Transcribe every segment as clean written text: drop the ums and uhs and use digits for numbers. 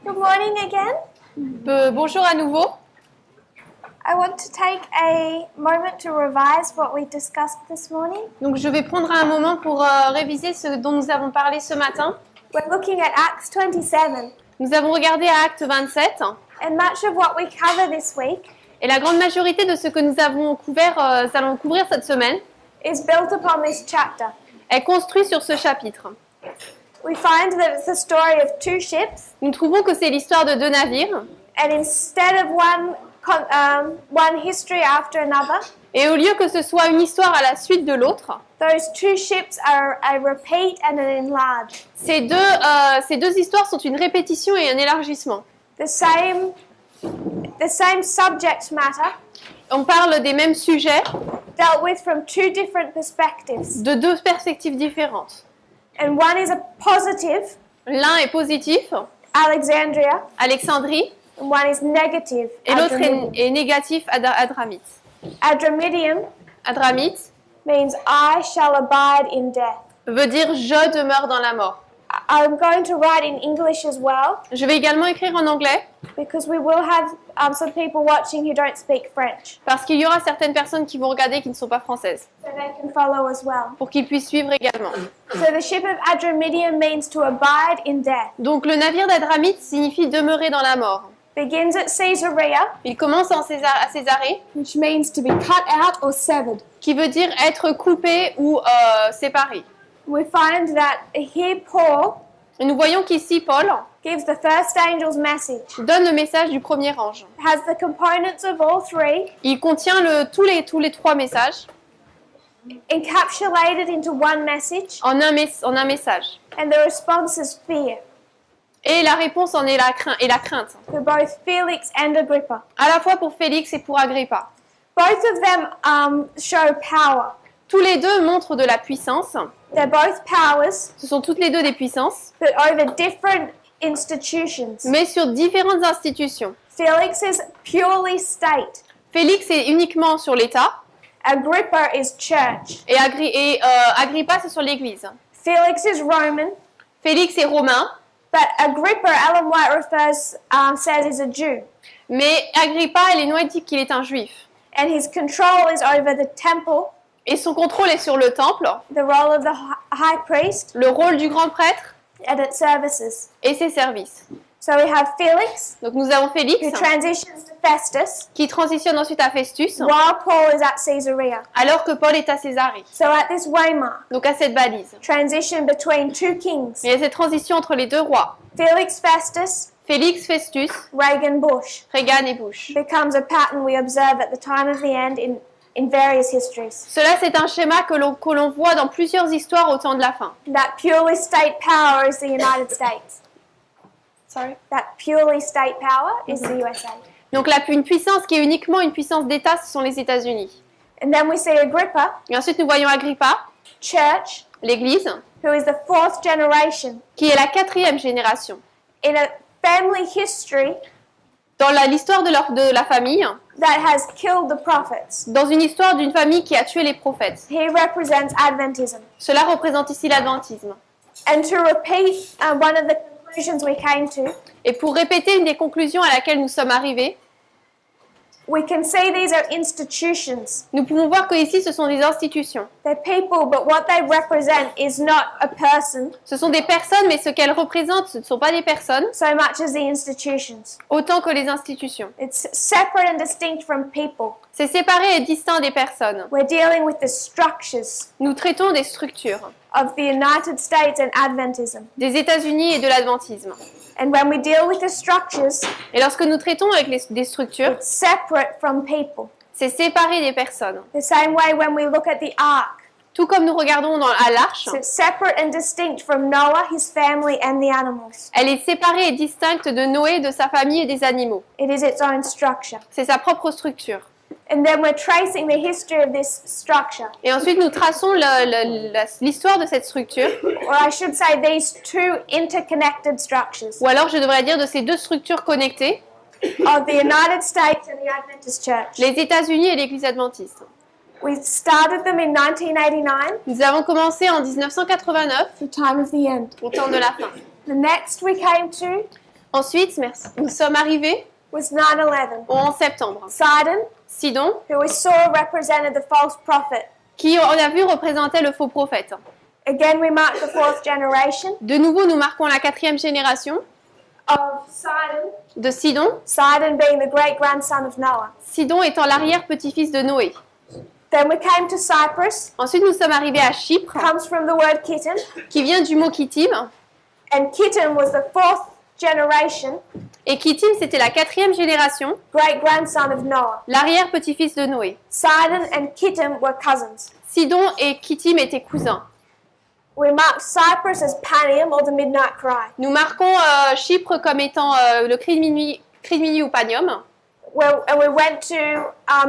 Good morning again. Bonjour à nouveau. I want to take a moment to revise what we discussed this morning. Donc je vais prendre un moment pour réviser ce dont nous avons parlé ce matin. We're looking at Acts 27, Nous avons regardé à Acte 27 and much of what we cover this week et la grande majorité de ce que nous avons couvert, allons couvrir cette semaine, is built upon this chapter. est construit sur ce chapitre. We find that it's the story of two ships, Nous trouvons que c'est l'histoire de deux navires and instead of one history after another, et au lieu que ce soit une histoire à la suite de l'autre, those two ships are a repeat and an enlarge. ces deux histoires sont une répétition et un élargissement. The same subject matter On parle des mêmes sujets dealt with from two different perspectives, de deux perspectives différentes. and one is a positive, L'un est positif, Alexandria, Alexandrie, and one is negative, et l'autre Adramyttium. est négatif, Adramite. Adramyttium Adramite means I shall abide in death. veut dire « je demeure dans la mort ». I'm going to write in English as well, Je vais également écrire en anglais because we will have some people watching who don't speak French, parce qu'il y aura certaines personnes qui vont regarder qui ne sont pas françaises so they can follow as well. pour qu'ils puissent suivre également. So the ship of Adramyttium means to abide in death. Donc le navire d'Adramite signifie demeurer dans la mort. Begins at Caesarea, Il commence à Césarée, which means to be cut out or severed. qui veut dire être coupé ou séparé. We find that here Paul Et nous voyons qu'ici Paul gives the first angel's message. donne le message du premier ange. It has the components of all three Il contient tous les trois messages encapsulated into one message, en un message. and the response is fear Et la réponse en est la crainte. for both Felix and Agrippa. À la fois pour Félix et pour Agrippa. Both of them show power. Tous les deux montrent de la puissance. They're both powers, Ce sont toutes les deux des puissances, but over different institutions. mais sur différentes institutions. Felix is purely state. Félix est uniquement sur l'État Agrippa is church. et Agrippa c'est sur l'Église. Felix is Roman, Félix est romain, but Agrippa, Ellen White says, is a Jew. mais Agrippa, Ellen White dit qu'il est un juif. And his control is over the temple, Et son contrôle est sur le temple, the role of the high priest, le rôle du grand prêtre and its services. et ses services. So we have Felix, Donc nous avons who Félix transitions to Festus, qui transitionne ensuite à Festus, while Paul is at Caesarea. alors que Paul est à Césarée. So at this waymark, Donc à cette balise. transition between two kings, Il y a cette transition entre les deux rois, Felix Festus, Félix Festus, Reagan Bush, Reagan et Bush. becomes a pattern we observe at the time of the end in various histories. Cela, c'est un schéma que l'on voit dans plusieurs histoires au temps de la fin. That purely state power is the United States. Sorry. That purely state power is the USA. Donc une puissance qui est uniquement une puissance d'État, ce sont les États-Unis. And then we see Agrippa, Et ensuite, nous voyons Agrippa, church, l'Église, who is the fourth generation. qui est la 4e génération. In a family history Dans l'histoire de la famille, that has killed the prophets, dans une histoire d'une famille qui a tué les prophètes. he represents Adventism. Cela représente ici l'adventisme. And to repeat one of the conclusions we came to, Et pour répéter une des conclusions à laquelle nous sommes arrivés, we can see these are institutions. nous pouvons voir que ici, ce sont des institutions. They're people, but what they represent is not a person Ce sont des personnes, mais ce qu'elles représentent, ce ne sont pas des personnes, so much as the institutions. autant que les institutions. It's separate and distinct from people. C'est séparé et distinct des personnes. We're dealing with the structures Nous traitons des structures, of the United States and Adventism. des États-Unis et de l'adventisme. And when we deal with the structures, Et lorsque nous traitons avec des structures, it's separate from people. c'est séparé des personnes. The same way when we look at the ark, Tout comme nous regardons à l'arche, so it's separate and distinct from Noah, his family, and the animals. elle est séparée et distincte de Noé, de sa famille et des animaux. It is its own structure. C'est sa propre structure. And then we're tracing the history of this structure. Et ensuite, nous traçons l'histoire de cette structure, Or I should say these two interconnected structures ou alors je devrais dire de ces deux structures connectées, of the United States and the Adventist Church. les États-Unis et l'Église adventiste. We started them in 1989, Nous avons commencé en 1989, the time of the end. au temps de la fin. The next we came to Ensuite, merci, nous sommes arrivés was 9/11. au 11 septembre. Sidon, Sidon, who we saw represented the false prophet. qui on a vu représentait le faux prophète. Again, we mark the fourth generation De nouveau, nous marquons la 4e génération of Sidon. de Sidon, Sidon being the great grandson of Noah. Sidon étant l'arrière-petit-fils de Noé. Then we came to Cyprus, Ensuite, nous sommes arrivés à Chypre, comes from the word Kittim, qui vient du mot Kittim. and Kittim was the fourth generation, Et Kittim, c'était la 4e génération, great grandson of Noah. l'arrière-petit-fils de Noé. Sidon and Kittim were cousins. Sidon et Kittim étaient cousins. We marked Cyprus as Panium or the midnight cry. Nous marquons Chypre comme étant le cri de minuit ou Panium. And we went to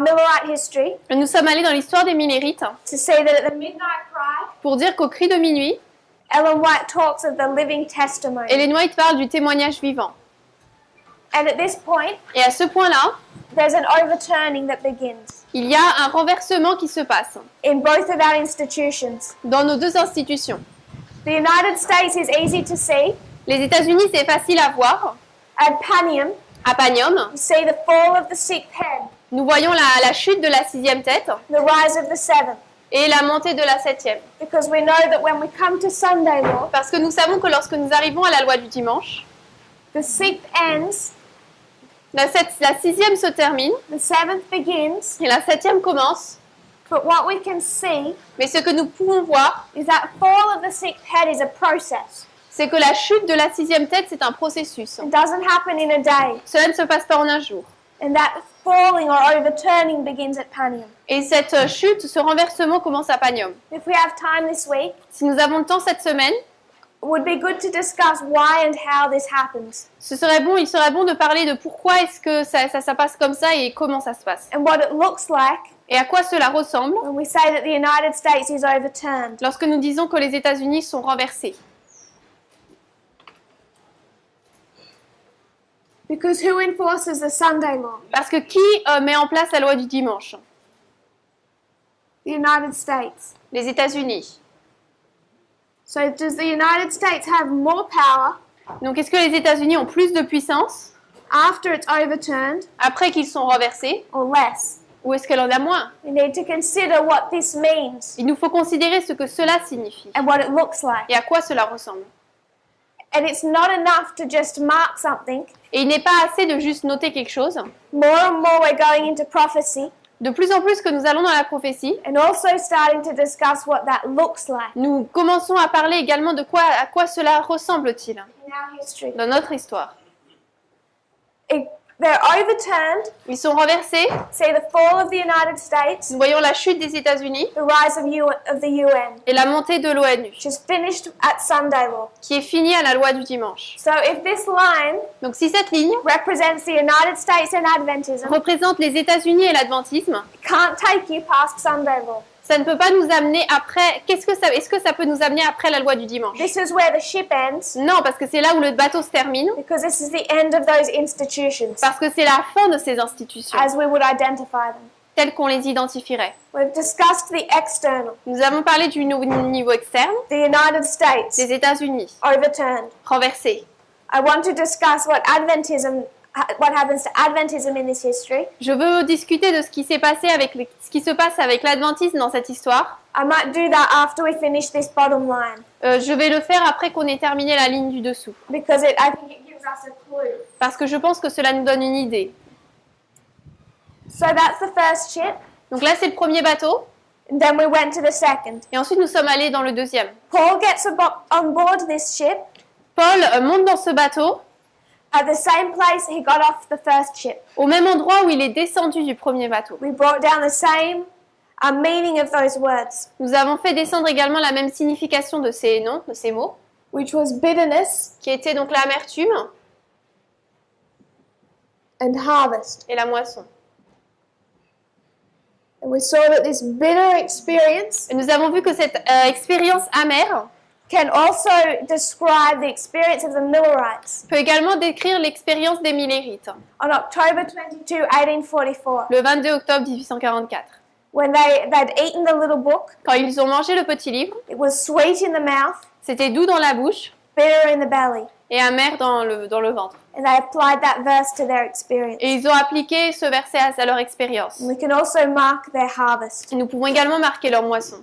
Millerite history Nous sommes allés dans l'histoire des Millérites to see that at the midnight cry, pour dire qu'au cri de minuit, Ellen White talks of the living testimony. Ellen White parle du témoignage vivant. And at this point, Et à ce point-là, there's an overturning that begins il y a un renversement qui se passe in both of our institutions. dans nos deux institutions. The United States is easy to see. Les États-Unis, c'est facile à voir. At Panium, À Panium, you see the fall of the sixth head, nous voyons la chute de la 6e tête the rise of the seventh. et la montée de la 7e. Because we know that when we come to Sunday law, Parce que nous savons que lorsque nous arrivons à la loi du dimanche, the sixth ends, la 6e se termine the seventh begins. et la 7e commence. But what we can see Mais ce que nous pouvons voir, is that fall of the sixth head is a process. c'est que la chute de la 6e tête, c'est un processus. It doesn't happen in a day. Cela ne se passe pas en un jour. And that falling or overturning begins at Panium. Et cette chute, ce renversement commence à Panium. If we have time this week, Si nous avons le temps cette semaine, it would be good to discuss why and how this happens il serait bon de parler de pourquoi est-ce que ça passe comme ça et comment ça se passe. and what it looks like Et à quoi cela ressemble when we say that the United States is overturned. lorsque nous disons que les États-Unis sont renversés. Because who enforces the Sunday law? Parce que qui met en place la loi du dimanche? The United States. Les États-Unis. So does the United States have more power Donc est-ce que les États-Unis ont plus de puissance after it's overturned après qu'ils sont renversés or less? ou est-ce qu'elle en a moins? We need to consider what this means Il nous faut considérer ce que cela signifie and what it looks like. et à quoi cela ressemble. And it's not enough to just mark something. Et il n'est pas assez de juste noter quelque chose. More and more we're going into prophecy De plus en plus que nous allons dans la prophétie, and also starting to discuss what that looks like nous commençons à parler également de à quoi cela ressemble-t-il in our history. dans notre histoire. They're overturned. Ils sont renversés. See the fall of the United States, Nous voyons la chute des États-Unis the rise of the UN, et la montée de l'ONU, which is finished at Sunday law. qui est finie à la loi du dimanche. So if this line Donc si cette ligne represents the United States and Adventism, représente les États-Unis et l'adventisme, it can't take you past Sunday law. ça ne peut pas nous amener après. Est-ce que ça peut nous amener après la loi du dimanche? This is where the ship ends, Non, parce que c'est là où le bateau se termine, because this is the end of those institutions parce que c'est la fin de ces institutions, as we would identify them. telles qu'on les identifierait. We've discussed the external, Nous avons parlé du niveau externe, the United States des États-Unis, overturned. renversés. I want to discuss what happens to Adventism in this history. Je veux discuter de ce qui s'est passé ce qui se passe avec l'adventisme dans cette histoire. I might do that after we finish this bottom line, Je vais le faire après qu'on ait terminé la ligne du dessous, because I think it gives us a clue. parce que je pense que cela nous donne une idée. So that's the first ship, Donc là, c'est le premier bateau, and then we went to the second. et ensuite nous sommes allés dans le deuxième. Paul gets on board this ship Paul monte dans ce bateau at the same place he got off the first ship. au même endroit où il est descendu du premier bateau. We brought down the same meaning of those words, Nous avons fait descendre également la même signification de ces noms, de ces mots, which was bitterness qui était donc l'amertume and harvest. et la moisson. And we saw that this bitter experience Et nous avons vu que cette expérience amère can also describe the experience of the Millerites. peut également décrire l'expérience des Millérites, On October 22, 1844, le 22 octobre 1844. when they'd eaten the little book, Quand ils ont mangé le petit livre, it was sweet in the mouth, c'était doux dans la bouche, bitter in the belly. et amer dans le ventre. And they applied that verse to their experience. Et ils ont appliqué ce verset à leur expérience. And we can also mark their harvest. Et nous pouvons également marquer leur moisson.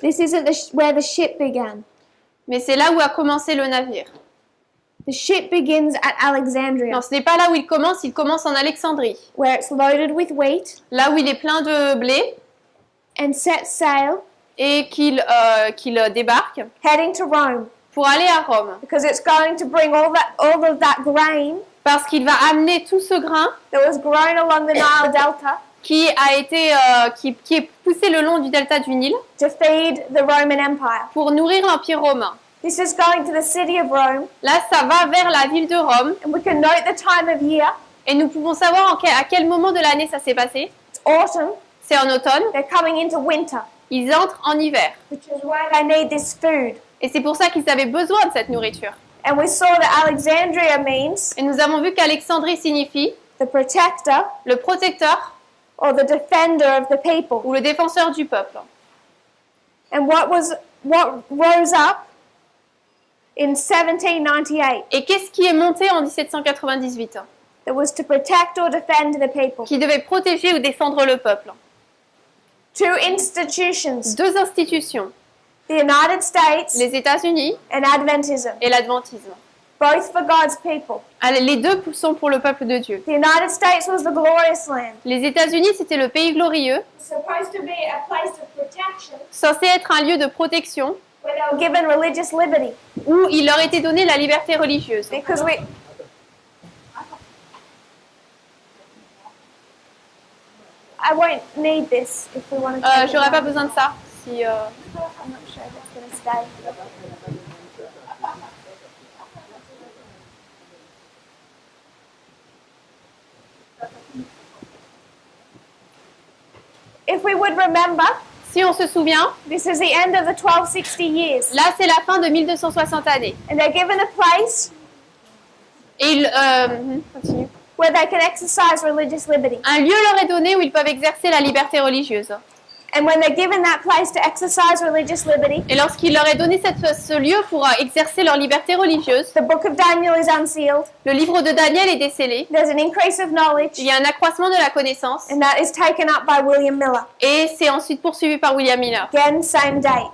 This isn't where the ship began. Mais c'est là où a commencé le navire. The ship begins at Alexandria, Non, ce n'est pas là où il commence en Alexandrie. where it's loaded with wheat Là où il est plein de blé and sets sail, et qu'il débarque heading to Rome, pour aller à Rome. because it's going to bring all of that grain Parce qu'il va amener tout ce grain that was grown along the Nile Delta qui est poussé le long du delta du Nil to feed the Roman Empire. pour nourrir l'Empire romain. This is going to the city of Rome, Là, ça va vers la ville de Rome and we can note the time of year. et nous pouvons savoir à quel moment de l'année ça s'est passé. It's autumn. C'est en automne. They're coming into winter, Ils entrent en hiver. which is why they need this food. Et c'est pour ça qu'ils avaient besoin de cette nourriture. And we saw that Alexandria means Et nous avons vu qu'Alexandrie signifie the protector le protecteur or the defender of the people. ou le défenseur du peuple. And what rose up in 1798 Et qu'est-ce qui est monté en 1798 that was to protect or defend the people? qui devait protéger ou défendre le peuple? Two institutions, Deux institutions, the United States les États-Unis and Adventism, et l'Adventisme. both for God's people. Les deux sont pour le peuple de Dieu. The United States was the glorious land, Les États-Unis, c'était le pays glorieux, supposed to be a place of protection censé être un lieu de protection where they were given religious liberty. où il leur était donné la liberté religieuse. Because I won't need this if we want to take it J'aurais pas down. besoin de ça. Si, I'm not sure if it's going to stay. If we would remember, si on se souvient, this is the end of the 1260 years. là c'est la fin de 1260 années. And they're given a place Et continue. where they can exercise religious liberty. Un lieu leur est donné où ils peuvent exercer la liberté religieuse. And when they're given that place to exercise religious liberty, Et lorsqu'il leur est donné ce lieu pour exercer leur liberté religieuse, the book of Daniel is unsealed. le livre de Daniel est décellé. There's an increase of Il knowledge, y a un accroissement de la connaissance. and that is taken up by William Miller. Et c'est ensuite poursuivi par William Miller. Again, same date.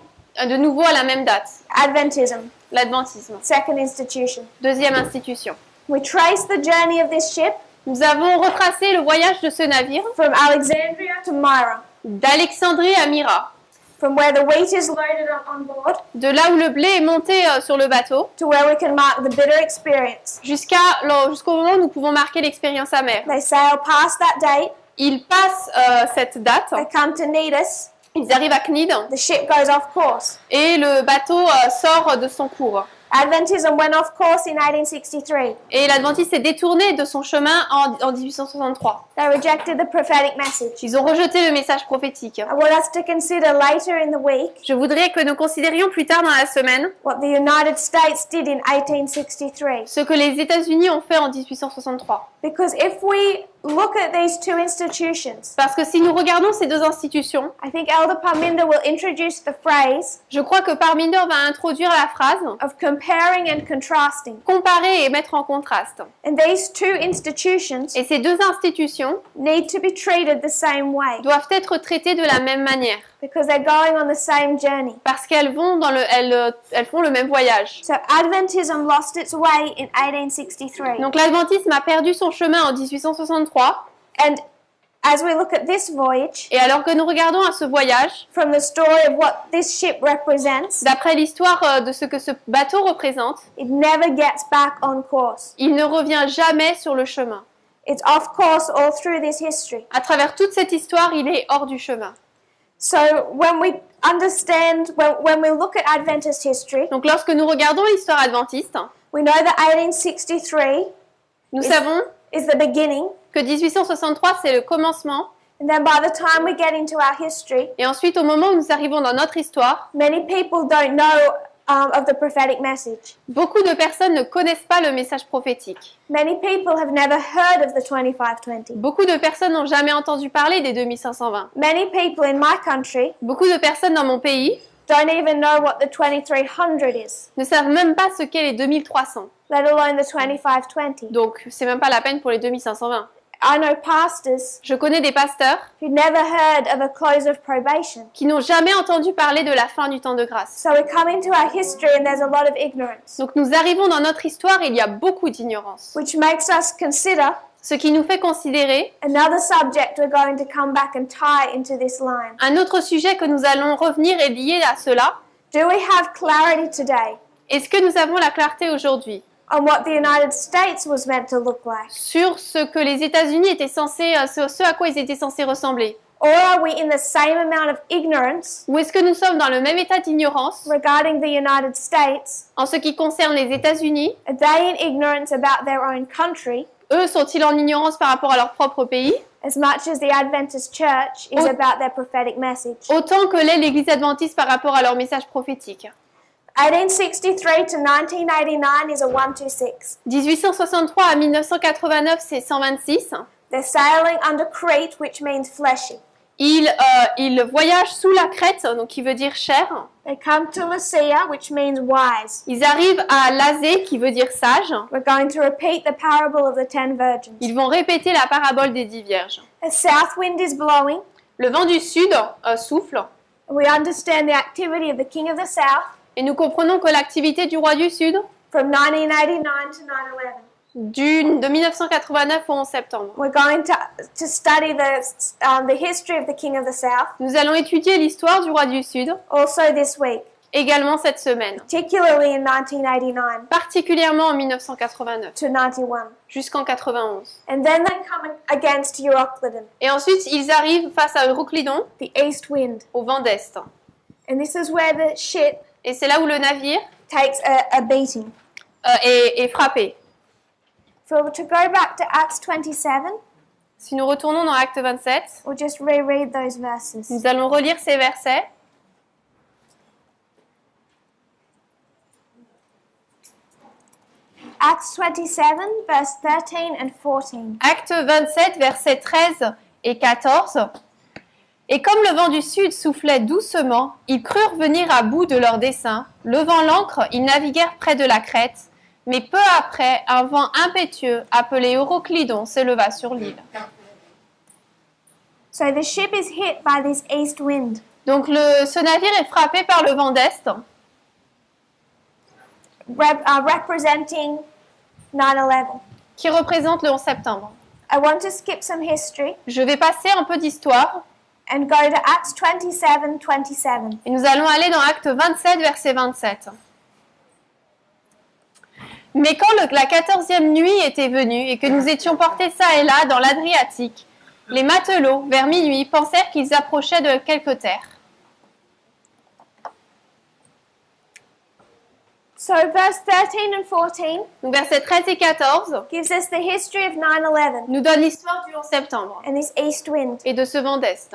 De nouveau à la même date. Adventism, L'Adventisme. second institution. Deuxième institution. We trace the journey of this ship Nous avons retracé le voyage de ce navire from Alexandria to Myra, d'Alexandrie à Myra. from where the wheat is loaded on board De là où le blé est monté sur le bateau to where we can mark the bitter experience. jusqu'au moment où nous pouvons marquer l'expérience amère. They sail past that date, Ils passent cette date, they come to Cnidus, ils arrivent à Cnide the ship goes off course. et le bateau sort de son cours. Adventism went off course in 1863. Et l'Adventiste s'est détourné de son chemin en 1863. They rejected the prophetic message. Ils ont rejeté le message prophétique. I want us to consider later in the week Je voudrais que nous considérions plus tard dans la semaine what the United States did in 1863. ce que les États-Unis ont fait en 1863. Because if we look at these two institutions, Parce que si nous regardons ces deux institutions, I think Elder Parminder will introduce the phrase je crois que Parminder va introduire la phrase of comparing and contrasting. comparer et mettre en contraste. And these two institutions Et ces deux institutions need to be treated the same way doivent être traitées de la même manière because they're going on the same journey. parce qu'elles elles font le même voyage. So Adventism lost its way in 1863. Donc l'Adventisme a perdu son chemin en 1863 And as we look at this voyage, et alors que nous regardons à ce voyage, from the story of what this ship represents, d'après l'histoire de ce que ce bateau représente, it never gets back on course. il ne revient jamais sur le chemin. It's off course all through this history. À travers toute cette histoire, il est hors du chemin. So when we understand, when we look at Adventist history, Donc lorsque nous regardons l'histoire adventiste, we know that 1863 nous savons is the beginning, que 1863 c'est le commencement and then by the time we get into our history, et ensuite au moment où nous arrivons dans notre histoire, many people don't know of the prophetic message. beaucoup de personnes ne connaissent pas le message prophétique. Many people have never heard of the 2520. Beaucoup de personnes n'ont jamais entendu parler des 2520. Many people in my country Beaucoup de personnes dans mon pays don't even know what the 2300 is, ne savent même pas ce qu'est les 2300. let alone the 2520. Donc, c'est même pas la peine pour les 2520. I know pastors Je connais des pasteurs who never heard of a close of probation. qui n'ont jamais entendu parler de la fin du temps de grâce. So we come into our history and there's a lot of ignorance, Donc, nous arrivons dans notre histoire et il y a beaucoup d'ignorance. which makes us consider Ce qui nous fait considérer another subject we're going to come back and tie into this line. un autre sujet que nous allons revenir et lier à cela. Do we have clarity today Est-ce que nous avons la clarté aujourd'hui on what the United States was meant to look like? sur ce que les États-Unis étaient censés, ce à quoi ils étaient censés ressembler? Or are we in the same amount of ignorance Ou est-ce que nous sommes dans le même état d'ignorance regarding the United States? en ce qui concerne les États-Unis? Are they in ignorance about their own country Eux sont-ils en ignorance par rapport à leur propre pays? as much as the Adventist Church is about their prophetic message? Autant que l'est l'Église adventiste par rapport à leur message prophétique. 1863 to 1989 is a 126. 1863 à 1989, c'est 126. They're sailing under Crete, which means fleshy. Ils voyagent sous la Crète, donc qui veut dire chair. They come to Lycia, which means wise. Ils arrivent à Lazé, qui veut dire sage. We're going to repeat the parable of the 10 virgins. Ils vont répéter la parabole des 10 vierges. A south wind is blowing. Le vent du sud souffle, We understand the activity of the king of the south et nous comprenons que l'activité du roi du sud, from 1989 to 9/11. de 1989 au 11 septembre. We're going to study the history of the king of the south Nous allons étudier l'histoire du roi du sud, also this week, également cette semaine, particularly in 1989 particulièrement en 1989, to 91. jusqu'en 91. And then they come against Euroclydon, Et ensuite, ils arrivent face à Euroclydon, the east wind. au vent d'Est. And this is where the ship Et c'est là où le navire takes a beating. est frappé. So to go back to Acts 27, Si nous retournons dans Acte 27, we'll just reread those verses. nous allons relire ces versets. Acts 27, verse 13 and 14. Acte 27, versets 13 et 14. Et comme le vent du sud soufflait doucement, ils crurent venir à bout de leur dessein. Levant l'ancre, ils naviguèrent près de la Crète. Mais peu après, un vent impétueux appelé Euroclydon s'éleva sur l'île. So the ship is hit by this east wind. Donc ce navire est frappé par le vent d'Est, Representing 9/11. qui représente le 11 septembre. I want to skip some history Je vais passer un peu d'histoire, and go to Acts 27:27. et nous allons aller dans Acte 27, verset 27. Mais quand la 14e nuit était venue et que nous étions portés çà et là dans l'Adriatique, les matelots, vers minuit, pensèrent qu'ils approchaient de quelque terre. So verse 13 and 14 Donc versets 13 et 14 gives us the history of 9/11 nous donnent l'histoire du 11 septembre and this east wind. et de ce vent d'Est.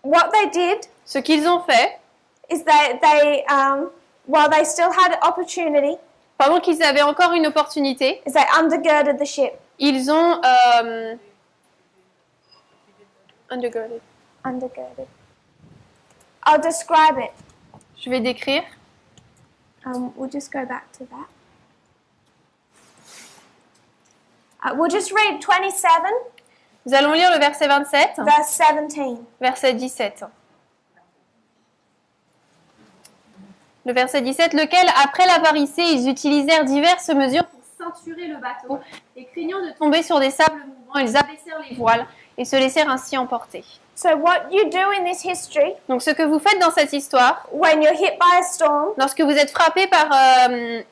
What they did Ce qu'ils ont fait, is while they still had opportunity, pendant qu'ils avaient encore une opportunité, is they undergirded the ship. ils ont undergirded. Undergirded. I'll describe it. Je vais décrire. We'll just go back to that. We'll just read 27, Nous allons lire le verset 27, verse 17. verset 17. Le verset 17, lequel, après l'avoir hissé, ils utilisèrent diverses mesures pour ceinturer le bateau, et craignant de tomber sur des sables mouvants, ils abaissèrent les voiles et se laissèrent ainsi emporter. So what you do in this history, Donc ce que vous faites dans cette histoire, when you're hit by a storm, lorsque vous êtes frappé par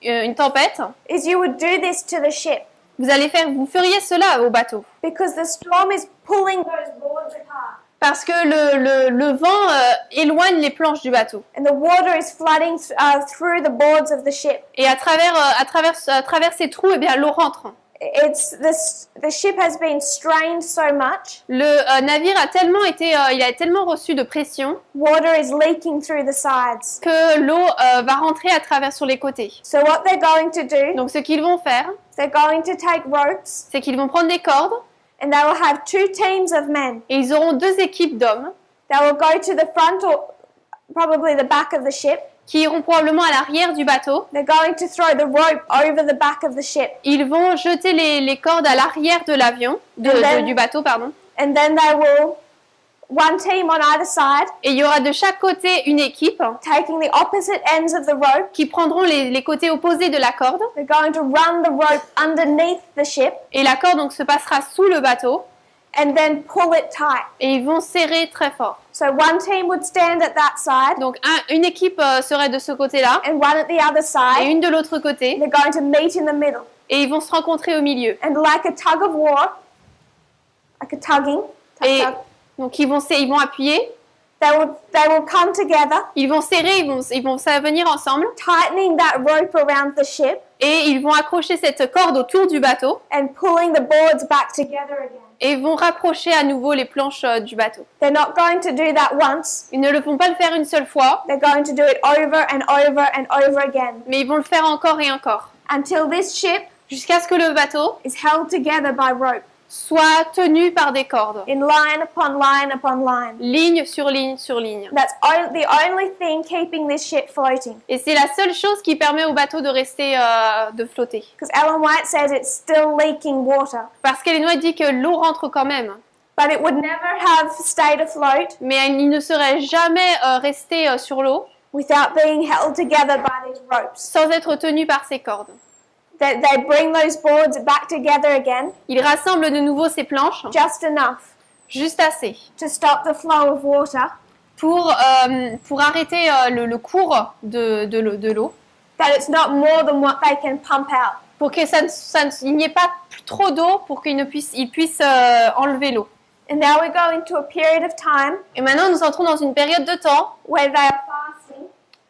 une tempête, is you would do this to the ship. vous feriez cela au bateau. Because the storm is pulling those boards apart. Parce que le vent éloigne les planches du bateau. And the water is flooding through the boards of the ship. Et à travers ces trous, eh bien, l'eau rentre. The ship has been strained so much. Le navire il a tellement reçu de pression Water is leaking through the sides. que l'eau va rentrer à travers sur les côtés. So what they're going to do, Donc ce qu'ils vont faire, they're going to take ropes c'est qu'ils vont prendre des cordes and they will have 2 teams of men. et ils auront 2 équipes d'hommes They will go to the front or probably the back of the ship. qui iront probablement à l'arrière du bateau. They're going to throw the rope over the back of the ship. Ils vont jeter les cordes à l'arrière de l'avion, du bateau, pardon. And then they will, one team on either side, Et il y aura de chaque côté une équipe taking the opposite ends of the rope. qui prendront les côtés opposés de la corde. They're going to run the rope underneath the ship Et la corde donc se passera sous le bateau. and then pull it tight. Et ils vont serrer très fort. So one team would stand at that side Donc une équipe serait de ce côté-là and one at the other et side. une de l'autre côté. They're going to meet in the middle. Et ils vont se rencontrer au milieu. And like a tug of war, like a tugging, tug, Et tug, donc ils vont appuyer, they will come together, ils vont serrer, ils vont venir ensemble. tightening that rope around the ship Et ils vont accrocher cette corde autour du bateau and pulling the boards back together again. et vont rapprocher à nouveau les planches du bateau. They're not going to do that once. Ils ne le font pas le faire une seule fois, They're going to do it over and over and over again mais ils vont le faire encore et encore, until this ship jusqu'à ce que le bateau is held together by rope, soit tenu par des cordes, in line upon line upon line. ligne sur ligne sur ligne. That's the only thing keeping this ship floating. Et c'est la seule chose qui permet au bateau de rester, de flotter. Because Ellen White says it's still leaking water. Parce qu'Ellen White dit que l'eau rentre quand même, But it would never have stayed afloat mais il ne serait jamais resté sur l'eau without being held together by these ropes. sans être tenu par ces cordes. They bring those boards back together again, Il rassemble de nouveau ces planches, just enough juste assez, to stop the flow of water, pour arrêter le cours de l'eau, that it's not more than what they can pump out. pour que il n'y ait pas trop d'eau, pour qu'ils puissent enlever l'eau. And now we go into a period of time Et maintenant, nous entrons dans une période de temps where they are fasting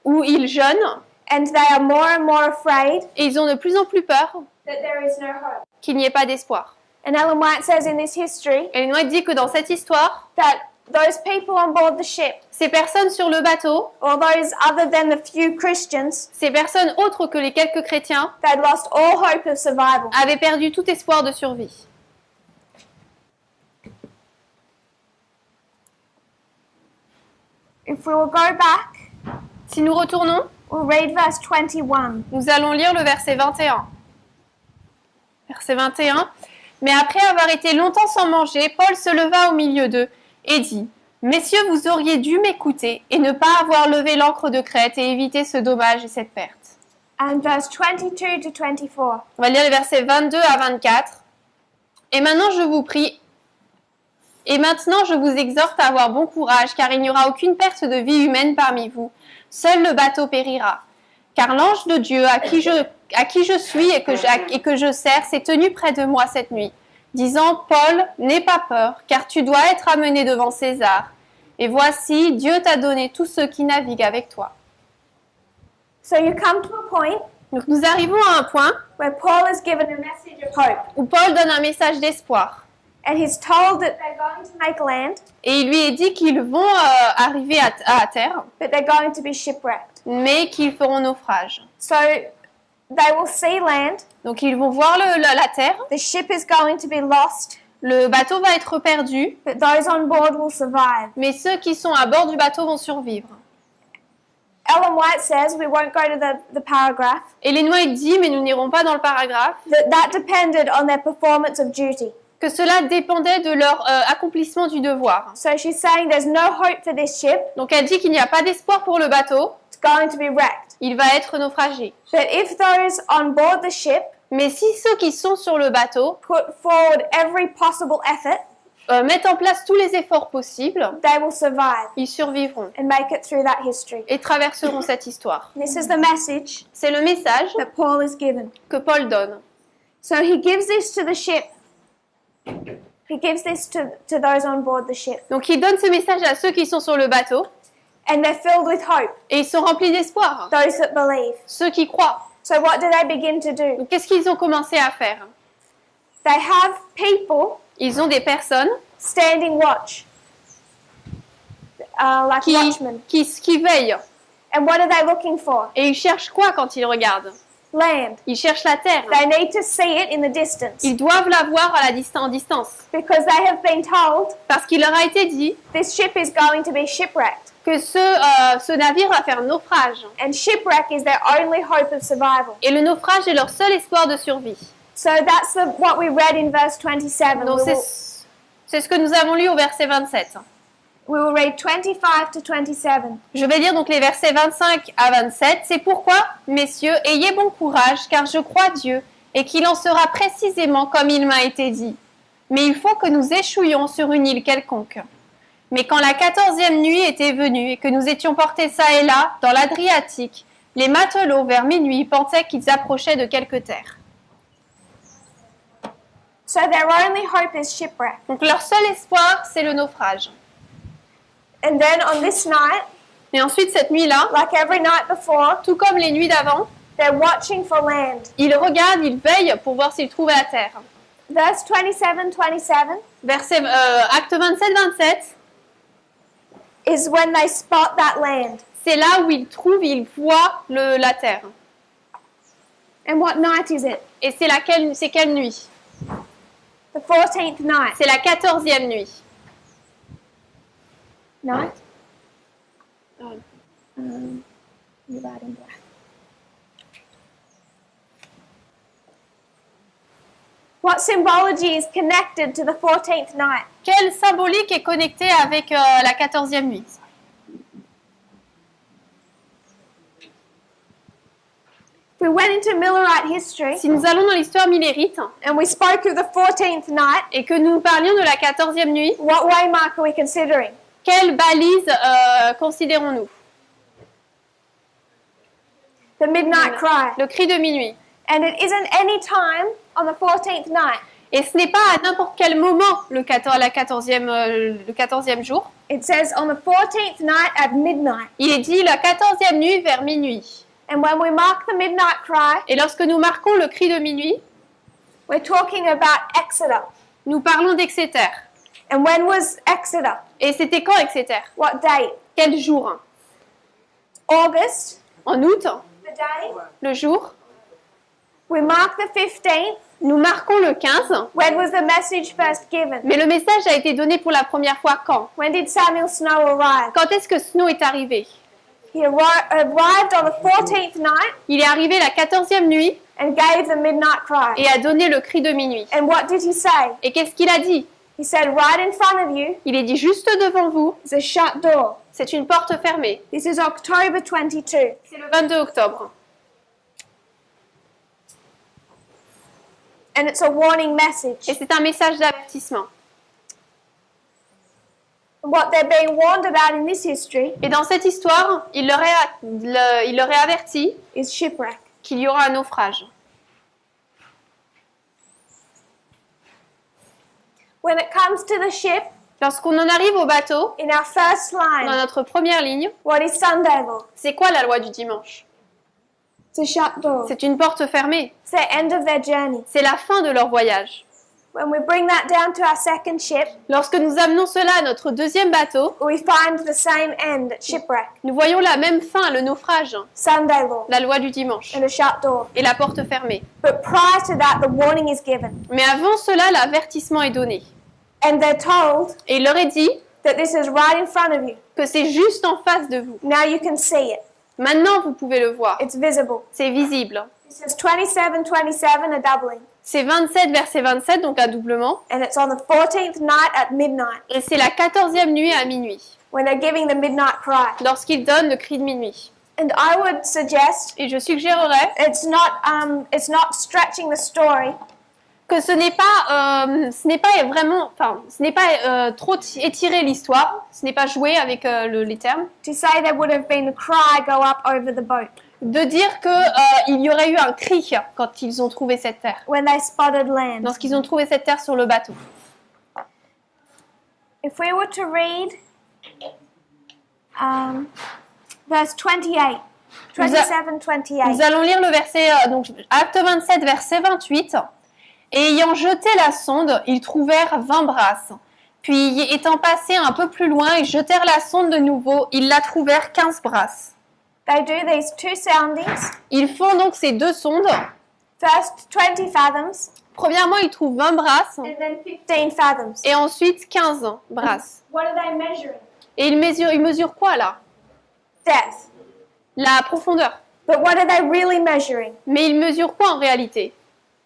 où ils jeûnent and they are more and more afraid et ils ont de plus en plus peur that there is no hope. qu'il n'y ait pas d'espoir. And Ellen White says in this history Ellen White dit que dans cette histoire, that those people on board the ship, ces personnes sur le bateau, or those other than the few Christians, ces personnes autres que les quelques chrétiens, they'd lost all hope of survival. avaient perdu tout espoir de survie. If we will go back, Si nous retournons, we'll read verse 21. nous allons lire le verset 21. Verset 21. Mais après avoir été longtemps sans manger, Paul se leva au milieu d'eux et dit : Messieurs, vous auriez dû m'écouter et ne pas avoir levé l'ancre de Crète et éviter ce dommage et cette perte. And verse 22 to 24. On va lire les versets 22 à 24. Et maintenant, je vous prie, et maintenant je vous exhorte à avoir bon courage, car il n'y aura aucune perte de vie humaine parmi vous. Seul le bateau périra. Car l'ange de Dieu, à qui je suis et que je sers, s'est tenu près de moi cette nuit, disant : Paul, n'aie pas peur, car tu dois être amené devant César. Et voici, Dieu t'a donné tous ceux qui naviguent avec toi. So you come to a point Donc nous arrivons à un point where Paul is given a message of hope. où Paul donne un message d'espoir. And he's told that they're going to make land, Et il lui est dit qu'ils vont arriver à terre, but they're going to be shipwrecked. mais qu'ils feront naufrage. So they will see land, Donc ils vont voir la terre, the ship is going to be lost, le bateau va être perdu, but those on board will survive. mais ceux qui sont à bord du bateau vont survivre. Ellen White says, we won't go to the paragraph, Ellen White dit, mais nous n'irons pas dans le paragraphe, that depended on their performance of duty. que cela dépendait de leur accomplissement du devoir. So she's saying there's no hope for this ship, Donc elle dit qu'il n'y a pas d'espoir pour le bateau, it's going to be wrecked. il va être naufragé. But if those on board the ship Mais si ceux qui sont sur le bateau put forward every possible effort, mettent en place tous les efforts possibles, they will survive ils survivront and make it through that history. et traverseront cette histoire. This is the message C'est le message that Paul is given. que Paul donne. So he gives this to the ship. He gives this to those on board the ship. Donc il donne ce message à ceux qui sont sur le bateau And they're filled with hope, et ils sont remplis d'espoir, those that believe. ceux qui croient. So what do they begin to do? Donc qu'est-ce qu'ils ont commencé à faire? They have people Ils ont des personnes standing watch, like watchmen. qui veillent. And what are they looking for? Et ils cherchent quoi quand ils regardent? land. Ils cherchent la terre. They need to see it in the distance Ils doivent la voir à en distance. because they have been told Parce qu'il leur a été dit this ship is going to be shipwrecked. que ce navire va faire naufrage. And shipwreck is their only hope of survival. Et le naufrage est leur seul espoir de survie. So that's what we read in verse 27. Donc c'est ce que nous avons lu au verset 27. We will read 25 to 27. Je vais lire donc les versets 25 à 27. C'est pourquoi, messieurs, ayez bon courage, car je crois Dieu, et qu'il en sera précisément comme il m'a été dit. Mais il faut que nous échouions sur une île quelconque. Mais quand la 14e nuit était venue et que nous étions portés çà et là, dans l'Adriatique, les matelots, vers minuit, pensaient qu'ils approchaient de quelque terre. So their only hope is shipwreck. Donc leur seul espoir, c'est le naufrage. And then on this night, Et ensuite, cette nuit-là, like every night before, tout comme les nuits d'avant, they're watching for land. ils regardent, ils veillent pour voir s'ils trouvent la terre. Verse 27, Verset, acte 27-27, is when they spot that land. c'est là où ils trouvent, ils voient la terre. And what night is it? Et c'est quelle nuit? The 14th night. C'est la 14e nuit. Night? Oh. You write in black. What symbology is connected to the 14th night? Quelle symbolique est connectée avec la 14e nuit? If we went into Millerite history Si nous allons dans l'histoire millérite and we spoke of the 14th night, et que nous parlions de la 14e nuit, what waymark are we considering? quelle balise considérons-nous? The midnight cry. Le cri de minuit. And it isn't any time on the 14th night. Et ce n'est pas à n'importe quel moment le 14e jour. It says on the 14th night at midnight. Il est dit la 14e nuit vers minuit. And when we mark the midnight cry, Et lorsque nous marquons le cri de minuit, we're talking about Exeter. nous parlons d'Exeter. And when was Exeter? Et c'était quand Exeter? What date? Quel jour? August, En août, the day. le jour. We mark the 15th. Nous marquons le 15. When was the message first given? Mais le message a été donné pour la première fois quand? When did Samuel Snow arrive? Quand est-ce que Snow est arrivé? He arrived on the 14th night Il est arrivé la 14e nuit and gave the midnight cry. et a donné le cri de minuit. And what did he say? Et qu'est-ce qu'il a dit? He said, right in front of you Il est dit juste devant vous, is a shut door. c'est une porte fermée. This is October 22. C'est le 22 octobre. And it's a warning message. Et c'est un message d'avertissement. What they're being warned about in this history Et dans cette histoire, il leur est averti is shipwreck. qu'il y aura un naufrage. When it comes to the ship, Lorsqu'on en arrive au bateau, in our first dans line, notre première ligne, what is Sunday law? c'est quoi la loi du dimanche? It's a shut door. C'est une porte fermée. It's the end of their journey. C'est la fin de leur voyage. When we bring that down to our second ship, Lorsque nous amenons cela à notre deuxième bateau, we find the same end at shipwreck. nous voyons la même fin, le naufrage, Sunday law la loi du dimanche and a shut door. et la porte fermée. But prior to that, the warning is given. Mais avant cela, l'avertissement est donné. And they're told Et il leur est dit that this is right in front of you. que c'est juste en face de vous. Now you can see it. Maintenant, vous pouvez le voir. It's visible. C'est visible. This is 27, a doubling. C'est 27, verset 27, donc un doublement. And it's on the 14th night at midnight Et c'est la 14e nuit à minuit, when they're giving the midnight cry. lorsqu'ils donnent le cri de minuit. And I would suggest Et je suggérerais it's not stretching the story, que ce n'est pas vraiment, enfin, ce n'est pas trop étirer l'histoire, ce n'est pas jouer avec les termes, to say there would have been a cry go up over the boat de dire que il y aurait eu un cri quand ils ont trouvé cette terre, when they spotted land. lorsqu'ils ont trouvé cette terre sur le bateau. If we were to read verse 28, 27, 28. Nous allons lire le verset, donc acte 27, verset 28. Et ayant jeté la sonde, ils trouvèrent 20 brasses. Puis, étant passés un peu plus loin, ils jetèrent la sonde de nouveau, ils la trouvèrent 15 brasses. They do these 2 soundings. Ils font donc ces 2 sondes. First 20 fathoms Premièrement, ils trouvent 20 brasses and then 15 fathoms. et ensuite 15 brasses. What are they measuring? Et ils mesurent quoi là? Depth. La profondeur. But what are they really measuring? Mais ils mesurent quoi en réalité?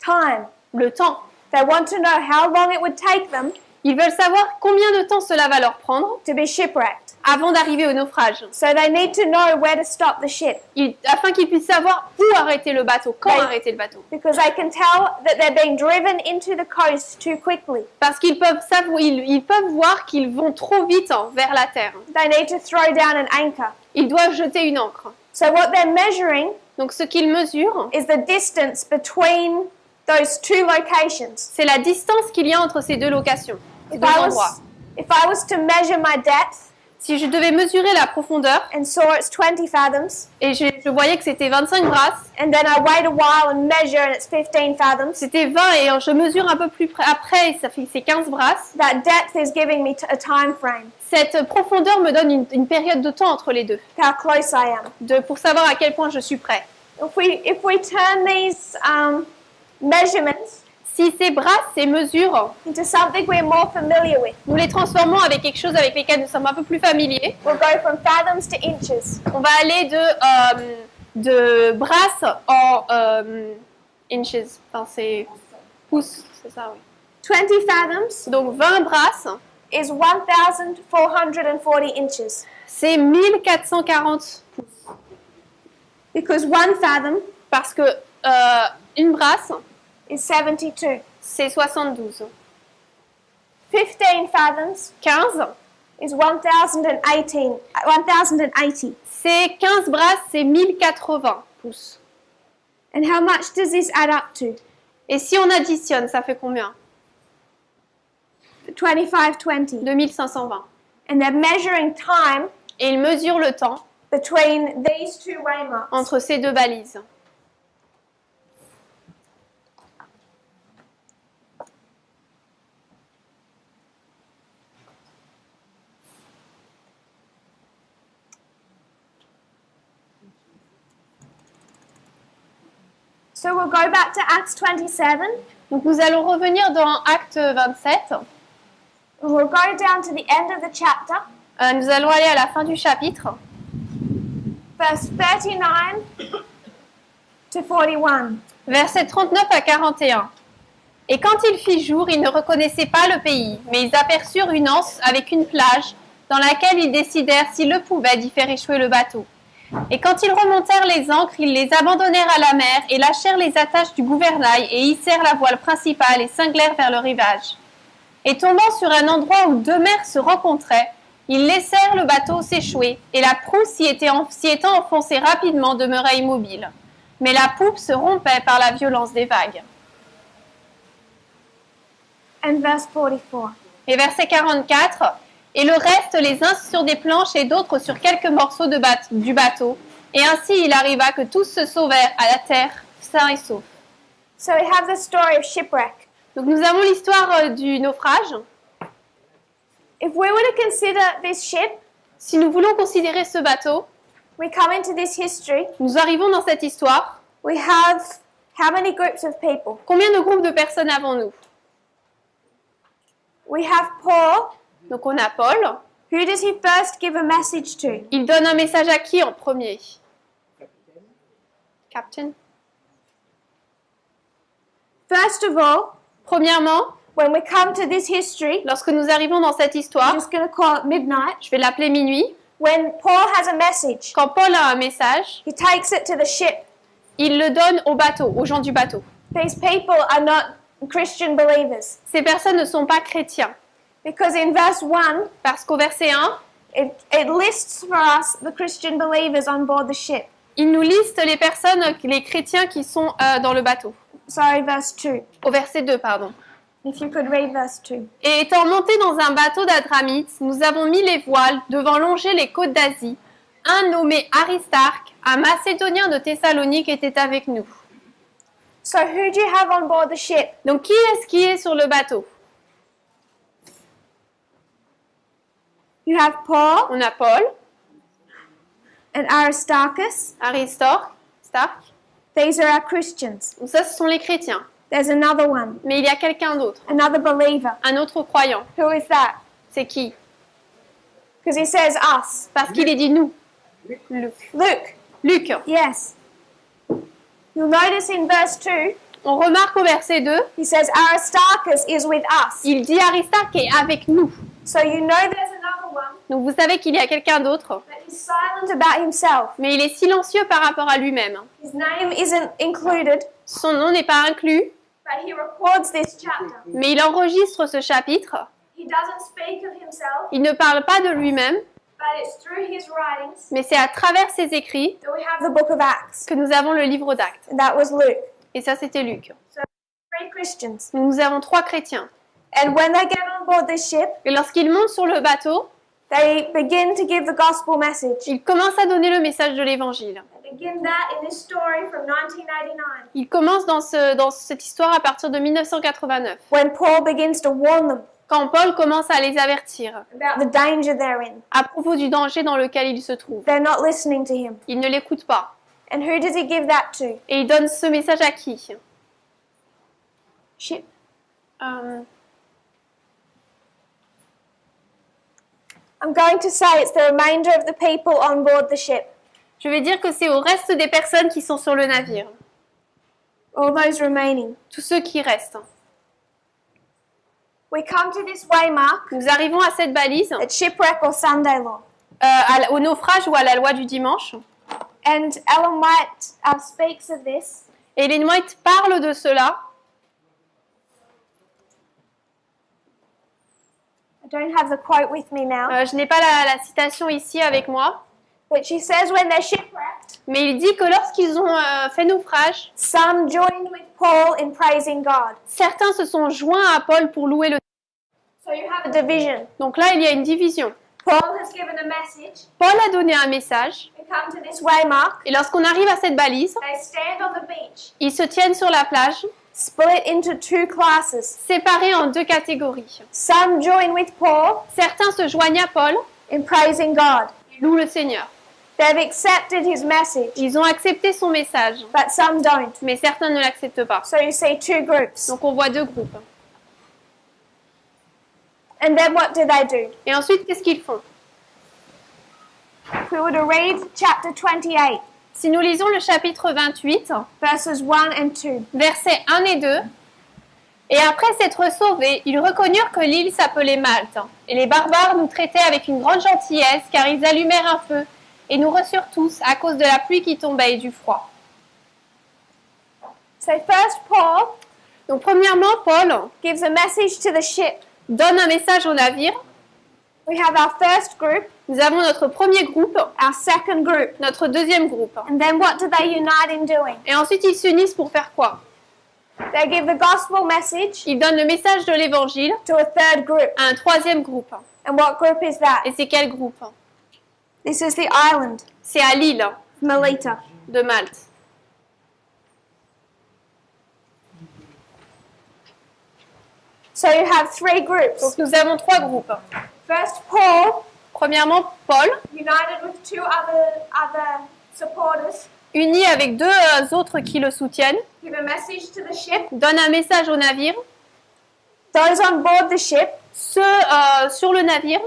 Time. Le temps. They want to know how long it would take them Ils veulent savoir combien de temps cela va leur prendre to be shipwrecked. avant d'arriver au naufrage. So they need to know where to stop the ship Afin qu'ils puissent savoir où arrêter le bateau, quand Ouais. arrêter le bateau. because they can tell that they're being driven into the coast too quickly. Parce qu'ils peuvent, ils peuvent voir qu'ils vont trop vite vers la terre. They need to throw down an anchor. Ils doivent jeter une ancre. So what they're measuring Donc ce qu'ils mesurent, is the distance between those 2 locations. c'est la distance qu'il y a entre ces 2 locations, ces 2 endroits. If I was to measure my depth Si je devais mesurer la profondeur, and saw it's 20 fathoms, et je voyais que c'était 25 brasses, and then I wait a while and measure and it's 15 fathoms, c'était 20 et je mesure un peu plus près après, et ça fait c'est 15 brasses. that depth is giving me a time frame, Cette profondeur me donne une période de temps entre les deux, how close I am. pour savoir à quel point je suis prêt. If we turn these measurements Si ces brasses, ces mesures, into something we're more familiar with, nous les transformons avec quelque chose avec lesquels nous sommes un peu plus familiers, we'll go from fathoms to inches. on va aller de brasses en inches, enfin c'est pouces, c'est ça, oui. 20 fathoms Donc 20 brasses, is 1,440 inches, c'est 1440 pouces. because 1 fathom Parce que une brasse, is 72. c'est 72. 15 fathoms 15, is 1,080. c'est 15 brasses, c'est 1080 pouces. And how much does this add up to? Et si on additionne, ça fait combien? 2520. 2520. And they're measuring time Et il mesure le temps between these 2 waymarks. entre ces 2 balises. So we'll go back to Acts 27. Donc nous allons revenir dans Acte 27. We'll go down to the end of the chapter, Nous allons aller à la fin du chapitre, verse 39 to 41. versets 39 à 41. Et quand il fit jour, ils ne reconnaissaient pas le pays, mais ils aperçurent une anse avec une plage, dans laquelle ils décidèrent s'ils le pouvaient d'y faire échouer le bateau. Et quand ils remontèrent les ancres, ils les abandonnèrent à la mer et lâchèrent les attaches du gouvernail et hissèrent la voile principale et cinglèrent vers le rivage. Et tombant sur un endroit où 2 mers se rencontraient, ils laissèrent le bateau s'échouer et la proue s'y étant enfoncée rapidement demeurait immobile. Mais la poupe se rompait par la violence des vagues. And verse 44. Et verset 44, et le reste les uns sur des planches et d'autres sur quelques morceaux du bateau. Et ainsi il arriva que tous se sauvèrent à la terre, sains et saufs. So we have the story of shipwreck. Donc nous avons l'histoire du naufrage. If we were to consider this ship, Si nous voulons considérer ce bateau, we come into this history, nous arrivons dans cette histoire. we have how many groups of people? Combien de groupes de personnes avons-nous? We have Paul. Donc on a Paul. Who does he first give a message to? Il donne un message à qui en premier? Captain. First of all, Premièrement, when we come to this history, lorsque nous arrivons dans cette I'm histoire, just going to call it midnight. je vais l'appeler minuit. When Paul has a message, Quand Paul a un message, he takes it to the ship. il le donne au bateau, aux gens du bateau. These people are not Christian believers. Ces personnes ne sont pas chrétiens. Because in verse 1, Parce qu'au verset 1, it lists for us the Christian believers on board the ship. il nous liste les personnes, les chrétiens qui sont dans le bateau. Sorry, verse 2. Au verset 2, pardon. If you could read verse 2. Et étant montés dans un bateau d'Adramite, nous avons mis les voiles devant longer les côtes d'Asie. Un nommé Aristarque, un Macédonien de Thessalonique, était avec nous. So who do you have on board the ship? Donc qui est-ce qui est sur le bateau? You have Paul, On a Paul, and Aristarchus. Aristarque, Stark. These are our Christians. Donc ça, ce sont les chrétiens. There's another one, Mais il y a quelqu'un d'autre, another believer. un autre croyant. Who is that? C'est qui? Because he says us. Parce qu'il est dit nous. Luke. Luc. Yes. You'll notice in verse 2, On remarque au verset 2, he says Aristarchus is with us. il dit Aristarque est avec nous. So you know there's another one, Donc vous savez qu'il y a quelqu'un d'autre, but he's silent about himself. mais il est silencieux par rapport à lui-même. His name isn't included, Son nom n'est pas inclus, but he records this chapter. mais il enregistre ce chapitre. He doesn't speak of himself, Il ne parle pas de lui-même, but it's through his writings mais c'est à travers ses écrits that we have the book of Acts. que nous avons le livre d'Actes. And that was Luke. Et ça, c'était Luc. So, 3 Christians. Donc, nous avons 3 chrétiens. And when they get on board this ship, Et lorsqu'ils montent sur le bateau, they begin to give the gospel message. ils commencent à donner le message de l'évangile. They begin that in this story from 1989, Ils commencent dans cette histoire à partir de 1989, when Paul begins to warn them quand Paul commence à les avertir about the danger they're in. à propos du danger dans lequel ils se trouvent. They're not listening to him. Ils ne l'écoutent pas. And who does he give that to? Et il donne ce message à qui? Ship. I'm going to say it's the remainder of the people on board the ship. Je vais dire que c'est au reste des personnes qui sont sur le navire. All those remaining. Tous ceux qui restent. We come to this waymark Nous arrivons à cette balise, at shipwreck or Sunday law. au naufrage ou à la loi du dimanche. And Ellen White speaks of this. Et Ellen White parle de cela. I don't have the quote with me now. Je n'ai pas la citation ici avec moi. But she says when they're shipwrecked, Mais il dit que lorsqu'ils ont fait naufrage, some joined with Paul in praising God. certains se sont joints à Paul pour louer le Dieu. So you have a division. Donc là, il y a une division. Paul has given a message. Paul a donné un message. They come to this waymark. Et lorsqu'on arrive à cette balise, They stand on the beach, ils se tiennent sur la plage, split into 2 classes. séparés en 2 catégories. Some join with Paul Certains se joignent à Paul in praising God. et louent le Seigneur. They've accepted his message, Ils ont accepté son message, but some don't. mais certains ne l'acceptent pas. So you see 2 groups. Donc on voit 2 groupes. And then what do they do? Et ensuite, qu'est-ce qu'ils font? If we were to read chapter 28, Si nous lisons le chapitre 28, verses 1 and 2. versets 1 et 2, et après s'être sauvés, ils reconnurent que l'île s'appelait Malte. Et les barbares nous traitaient avec une grande gentillesse, car ils allumèrent un feu et nous reçurent tous à cause de la pluie qui tombait et du froid. So first Paul Donc premièrement, Paul gives a message to the ship. donne un message au navire. We have our first group, Nous avons notre premier groupe, our second group. notre deuxième groupe. And then what do they unite in doing? Et ensuite, ils s'unissent pour faire quoi? They give the gospel message Ils donnent le message de l'évangile to a third group. à un troisième groupe. And what group is that? Et c'est quel groupe? This is the island, C'est à l'île Melita. de Malte. So you have 3 groups. Donc nous avons 3 groupes. First Paul, Premièrement, Paul, united with 2 other supporters, uni avec 2 autres qui le soutiennent, give a message to the ship. donne un message au navire. Those on board the ship Ceux sur le navire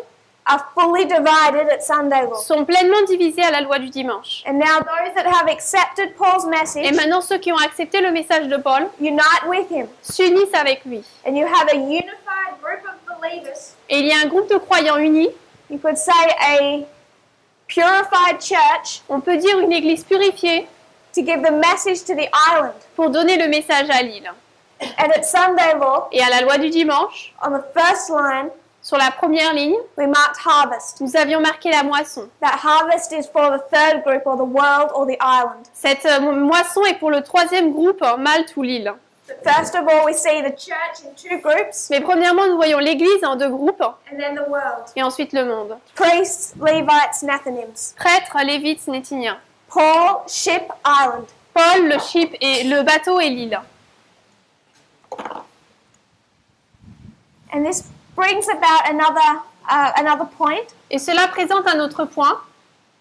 are fully divided at Sunday law. sont pleinement divisés à la loi du dimanche. And now those that have accepted Paul's Et message maintenant, ceux qui ont accepté le message de Paul unite with him. s'unissent avec lui. And you have a unified group of believers. Et il y a un groupe de croyants unis. You could say a purified church On peut dire une église purifiée to give the message to the island. pour donner le message à l'île. And at Sunday law, Et à la loi du dimanche, on the first line, sur la première ligne, we marked harvest. nous avions marqué la moisson. That harvest is for the third group or the world or the island. Cette moisson est pour le troisième groupe, Malte ou l'île. But first of all, we see the church in 2 groups Mais premièrement, nous voyons l'église en 2 groupes and then the world. et ensuite le monde. Priests, Levites, Nethinims. Prêtres, lévites, nétiniens. Paul, ship, island. Paul, le ship et le bateau et l'île. And this brings about another point. Et cela présente un autre point.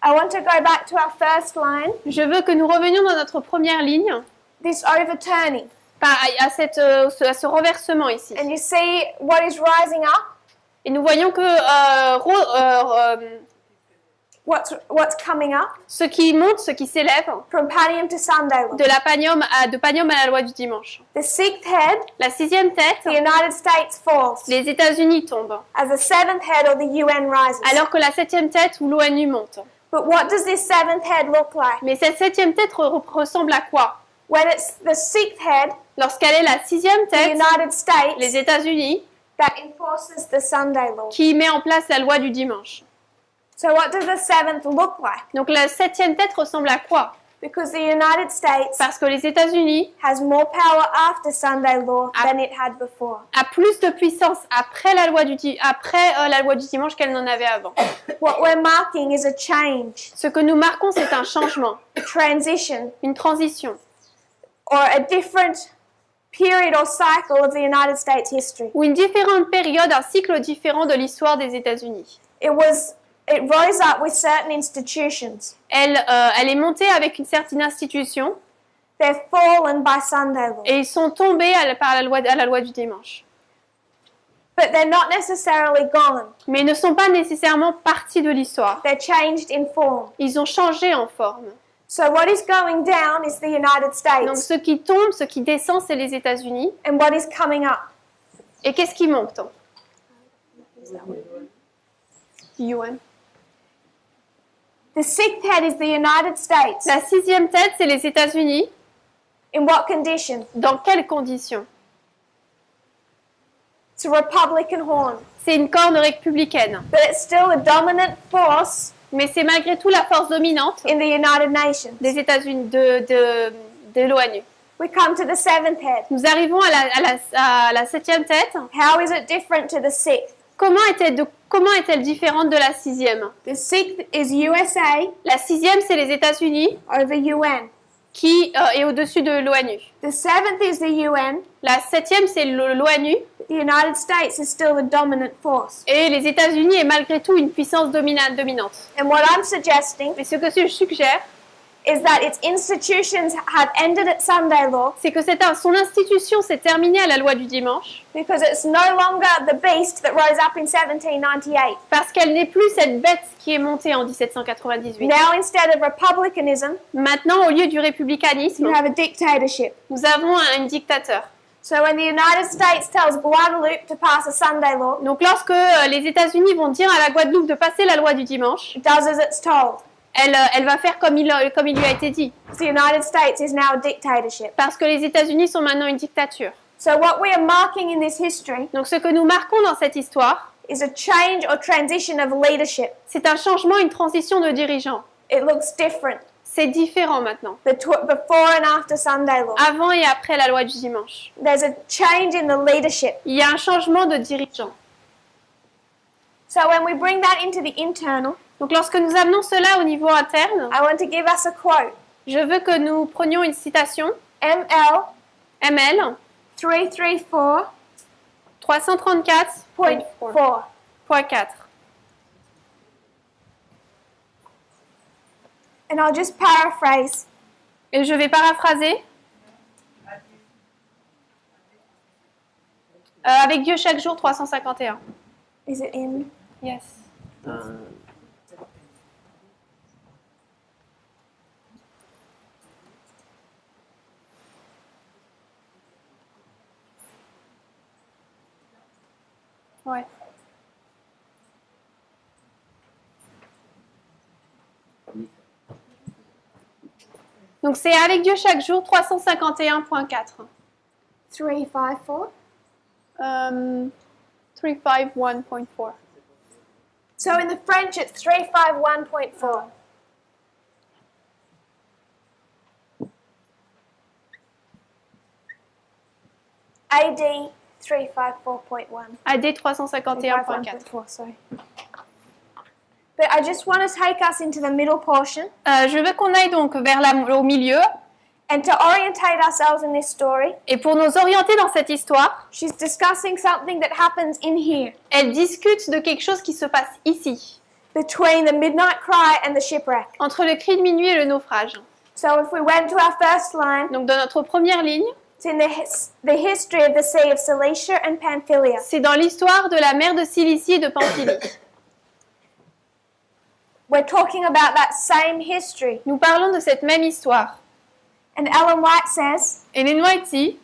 I want to go back to our first line, Je veux que nous revenions dans notre première ligne, this overturning. à ce renversement ici. And you see what is rising up, Et nous voyons que what's coming up ce qui monte, ce qui s'élève, from Panium to Sunday law. de Panium à la loi du dimanche. The sixth head, La 6e tête, the United States falls, les États-Unis tombent, as the seventh head or the UN rises. alors que la 7e tête ou l'ONU monte. But what does this seventh head look like? Mais cette 7e tête ressemble à quoi? When it's the sixth head, Lorsqu'elle est la 6e the tête, United States, les États-Unis, that enforces the Sunday law. qui met en place la loi du dimanche. So what does the seventh look like? Donc la 7e tête ressemble à quoi? Because the United States Parce que les États-Unis has more power after Sunday law than it had before. a plus de puissance après la loi du dimanche qu'elle n'en avait avant. What we're marking is a change, Ce que nous marquons, c'est un changement, a transition, une transition, or a different period or cycle of the United States history. ou une différente période, un cycle différent de l'histoire des États-Unis. It rose up with certain institutions. Elle est montée avec une certaine institution They're fallen by Sunday law. et ils sont tombés à la loi du dimanche. But they're not necessarily gone. Mais ils ne sont pas nécessairement partis de l'histoire. They're changed in form. Ils ont changé en forme. So what is going down is the United Donc States. ce qui tombe, ce qui descend, c'est les États-Unis. And what is coming up? Et qu'est-ce qui monte? UN. The sixth head is the United States. La 6e tête, c'est les États-Unis. In what condition? Dans quelles conditions? It's a Republican horn. C'est une corne républicaine. But it's still the dominant force Mais c'est malgré tout la force dominante in the United Nations. des États-Unis, de l'ONU. We come to the seventh head. Nous arrivons à la 7e tête. How is it different to the sixth? Comment est-elle différente de la 6e? The sixth is USA La 6e, c'est les États-Unis over UN. qui est au-dessus de l'ONU. The seventh is the UN. La 7e, c'est l'ONU. The United States is still the dominant force. Et les États-Unis est malgré tout une puissance dominante. And what I'm suggesting Mais ce que je suggère, is that its institutions have ended at Sunday law c'est que son institution s'est terminée à la loi du dimanche because it's no longer the beast that rose up in 1798. parce qu'elle n'est plus cette bête qui est montée en 1798. Now, instead of republicanism, Maintenant, au lieu du républicanisme, you have a dictatorship. nous avons un dictateur. So when the United States tells Guadeloupe to pass a Sunday law, Donc lorsque les États-Unis vont dire à la Guadeloupe de passer la loi du dimanche, it does as it's told. elle va faire comme il lui a été dit. The United States is now a dictatorship. Parce que les États-Unis sont maintenant une dictature. So what we are marking in this history Donc ce que nous marquons dans cette histoire, is a change or transition of leadership. c'est un changement, une transition de dirigeants. It looks different. C'est différent maintenant. Before and after Sunday law. Avant et après la loi du dimanche. There's a change in the leadership. Il y a un changement de dirigeant. So when we bring that into the internal, Donc lorsque nous amenons cela au niveau interne, I want to give us a quote. je veux que nous prenions une citation, ML ML 334.4. 334.4. And I'll just paraphrase. Et je vais paraphraser. Avec Dieu chaque jour 351. Is it in? Yes. Ouais. Donc c'est avec Dieu chaque jour 351.4. 354. 351.4. So in the French, it's 351.4. AD 354.1. AD 351.4. Sorry. But I just want to take us into the middle portion Je veux qu'on aille donc vers au milieu. and to orientate ourselves in this story. Et pour nous orienter dans cette histoire, She's discussing something that happens in here. elle discute de quelque chose qui se passe ici. between the midnight cry and the shipwreck. entre le cri de minuit et le naufrage. So if we went to our first line, Donc dans notre première ligne, it's in the history of the Sea of Cilicia and Pamphylia. c'est dans l'histoire de la mer de Cilicie et de Pamphylie. We're talking about that same history. Nous parlons de cette même histoire. And Ellen White says Ellen White dit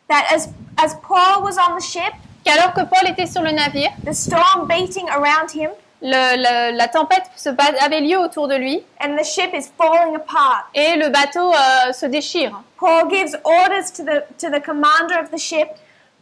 that as Paul was on the ship, qu'alors que Paul était sur le navire, the storm beating around him, la tempête avait lieu autour de lui and the ship is falling apart. et le bateau se déchire. Paul gives orders to the commander of the ship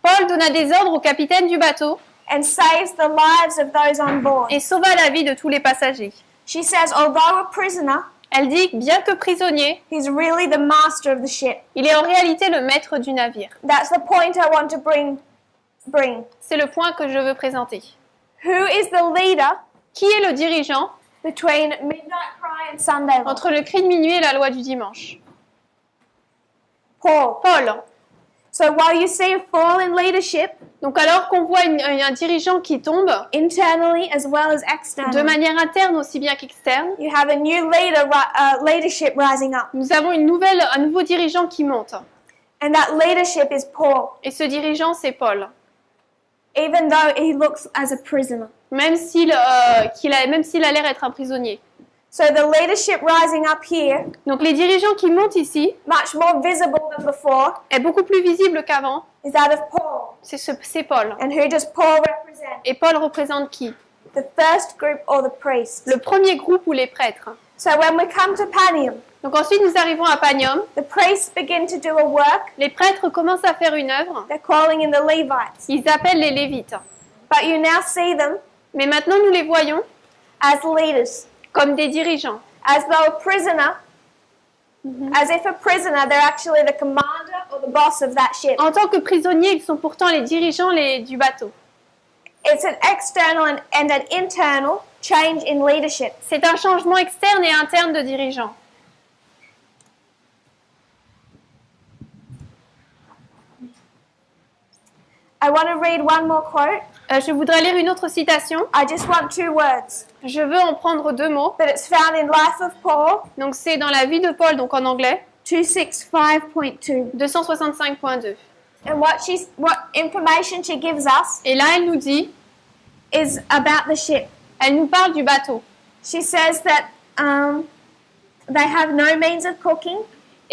Paul donna des ordres au capitaine du bateau and saves the lives of those on board. et sauva la vie de tous les passagers. She says, although a prisoner, Elle dit que bien que prisonnier, he's really the master of the ship. il est en réalité le maître du navire. That's the point I want to bring. C'est le point que je veux présenter. Who is the leader Qui est le dirigeant between midnight cry and Sunday law? entre le cri de minuit et la loi du dimanche? Paul. Paul. So while you see a fall in leadership, Donc alors qu'on voit un dirigeant qui tombe, internally as well as de externally, manière interne aussi bien qu'externe, you have a new leadership rising up. nous avons un nouveau dirigeant qui monte. And that leadership is Paul, Et ce dirigeant, c'est Paul. even though he looks as a prisoner. Même s'il a l'air d'être un prisonnier. So the leadership rising up here, Donc les dirigeants qui montent ici much more visible than before, est beaucoup plus visible qu'avant. is that of Paul. C'est Paul. And who does Paul represent? Et Paul représente qui? The first group or the priests. Le premier groupe ou les prêtres. So when we come to Panium, Donc ensuite nous arrivons à Panium. the priests begin to do a work. Les prêtres commencent à faire une œuvre. They're calling in the Levites. Ils appellent les Lévites. But you now see them Mais maintenant nous les voyons as leaders. comme des dirigeants. As though a prisoner, as if a prisoner, they're actually the commander or the boss of that ship. En tant que prisonniers, ils sont pourtant les dirigeants du bateau. It's an external and an internal change in leadership. C'est un changement externe et interne de dirigeants. I want to read one more quote. Je voudrais lire une autre citation. I just want 2 words, Je veux en prendre 2 mots. but it's found in Life of Paul, Donc c'est dans la vie de Paul, donc en anglais, 265.2. 265.2. And what information she gives us Et là, elle nous dit, is about the ship. elle nous parle du bateau. She says that they have no means of cooking,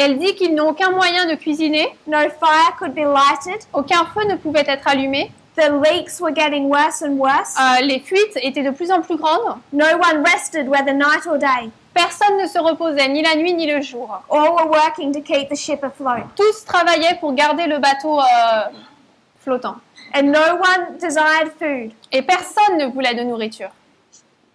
Elle dit qu'ils n'ont aucun moyen de cuisiner, no fire could be lighted, aucun feu ne pouvait être allumé, the leaks were getting worse and worse, les fuites étaient de plus en plus grandes, no one rested whether night or day. personne ne se reposait, ni la nuit ni le jour. All were working to keep the ship afloat. Tous travaillaient pour garder le bateau flottant. And no one desired food. Et personne ne voulait de nourriture.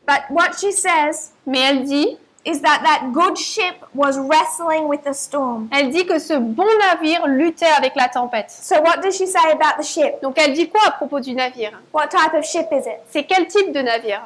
But what she says Mais elle dit that good ship was wrestling with the storm. que ce bon navire luttait avec la tempête. So what does she say about the ship? Donc elle dit quoi à propos du navire? What type of ship is it? C'est quel type de navire?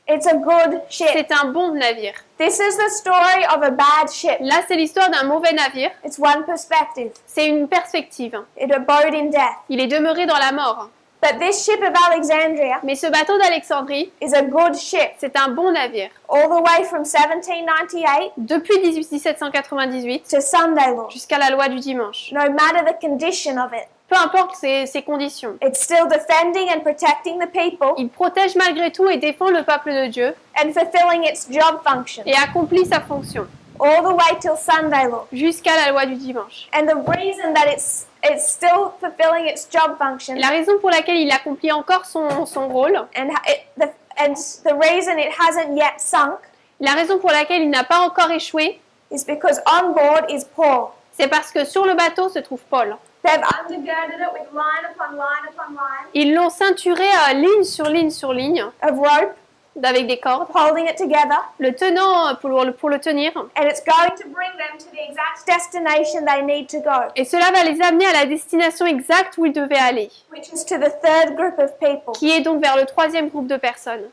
It's a good ship. C'est un bon navire. This is the story of a bad ship. Là, c'est l'histoire d'un mauvais navire. It's one perspective. C'est une perspective. It abode in death. Il est demeuré dans la mort. But this ship of Alexandria Mais ce bateau d'Alexandrie, is a good ship. c'est un bon navire. All the way from 1798 Depuis 1798 to Sunday law. jusqu'à la loi du dimanche. No matter the condition of it, Peu importe ses conditions. it's still defending and protecting the people Il protège malgré tout et défend le peuple de Dieu and fulfilling its job function. et accomplit sa fonction All the way till Sunday law. jusqu'à la loi du dimanche. And the reason that it's still fulfilling its job function Et la raison pour laquelle il accomplit encore son rôle, and the reason it hasn't yet sunk la raison pour laquelle il n'a pas encore échoué, is because on board is Paul. c'est parce que sur le bateau se trouve Paul. They've undergirded it with line upon line upon line Ils l'ont ceinturé à ligne sur ligne sur ligne, of rope, avec des cordes, holding it together, le tenant pour le tenir. and it's going to bring them to the exact destination they need to go, Et cela va les amener à la destination exacte où ils devaient aller, which is to the third group of people. qui est donc vers le 3e groupe de personnes.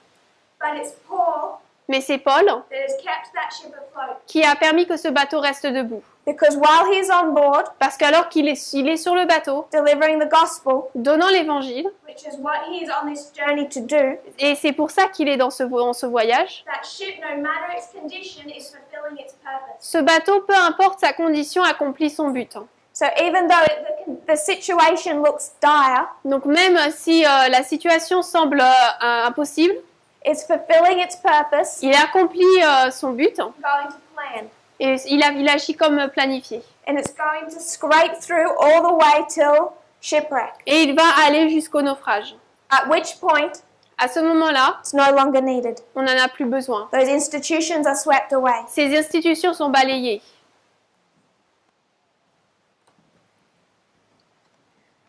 But it's Paul Mais c'est Paul that has kept that ship afloat. qui a permis que ce bateau reste debout. Because while he's on board, Parce qu'alors qu'il est sur le bateau, delivering the gospel, donnant l'évangile, which is what he's on this journey to do, et c'est pour ça qu'il est dans ce voyage, that ship, no matter its condition, is fulfilling its purpose. ce bateau, peu importe sa condition, accomplit son but. So even though the situation looks dire, Donc même si la situation semble impossible, it's fulfilling its purpose, il accomplit son but going to plan. et il agit comme planifié. And it's going to scrape through all the way till shipwreck, Et il va aller jusqu'au naufrage. at which point À ce moment-là, it's no longer needed. on n'en a plus besoin. Those institutions are swept away. Ces institutions sont balayées.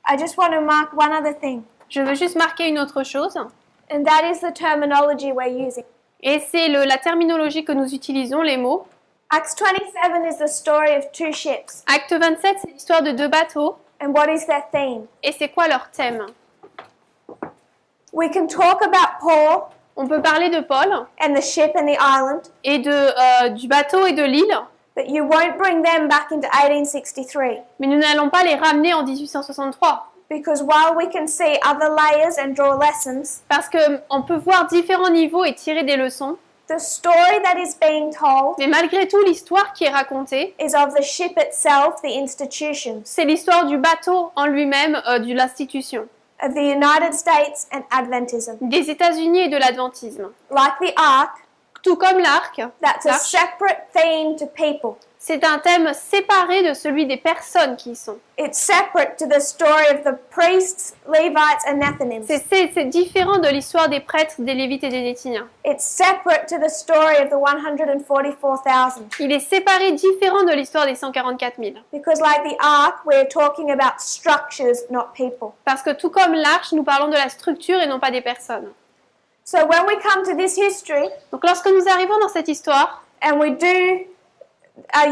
I just want to mark one other thing, Je veux juste marquer une autre chose, and that is the terminology we're using. et c'est la terminologie que nous utilisons, les mots. Acts 27 is the story of two ships. Acte 27, c'est l'histoire de deux bateaux, And what is their theme? et c'est quoi leur thème? We can talk about Paul On peut parler de Paul, and the ship and the island, et du bateau et de l'île, but you won't bring them back into 1863. mais nous n'allons pas les ramener en 1863. Because while we can see other layers and draw lessons, Parce qu'on peut voir différents niveaux et tirer des leçons, the story that is being told mais malgré tout, l'histoire qui est racontée, is of the ship itself, the institutions, c'est l'histoire du bateau en lui-même, de l'institution, of the United States and Adventism. des États-Unis et de l'adventisme. Like the ark, Tout comme l'arc, that's a l'arche, separate theme to people. c'est un thème séparé de celui des personnes qui y sont. It's separate to the story of the priests, Levites, and Nethinims. C'est différent de l'histoire des prêtres, des Lévites et des Néthiniens. It's separate to the story of the 144,000. Il est séparé, différent de l'histoire des 144 000. Because like the ark, we're talking about structures, not people. Parce que tout comme l'arche, nous parlons de la structure et non pas des personnes. So when we come to this history, Donc lorsque nous arrivons dans cette histoire and we do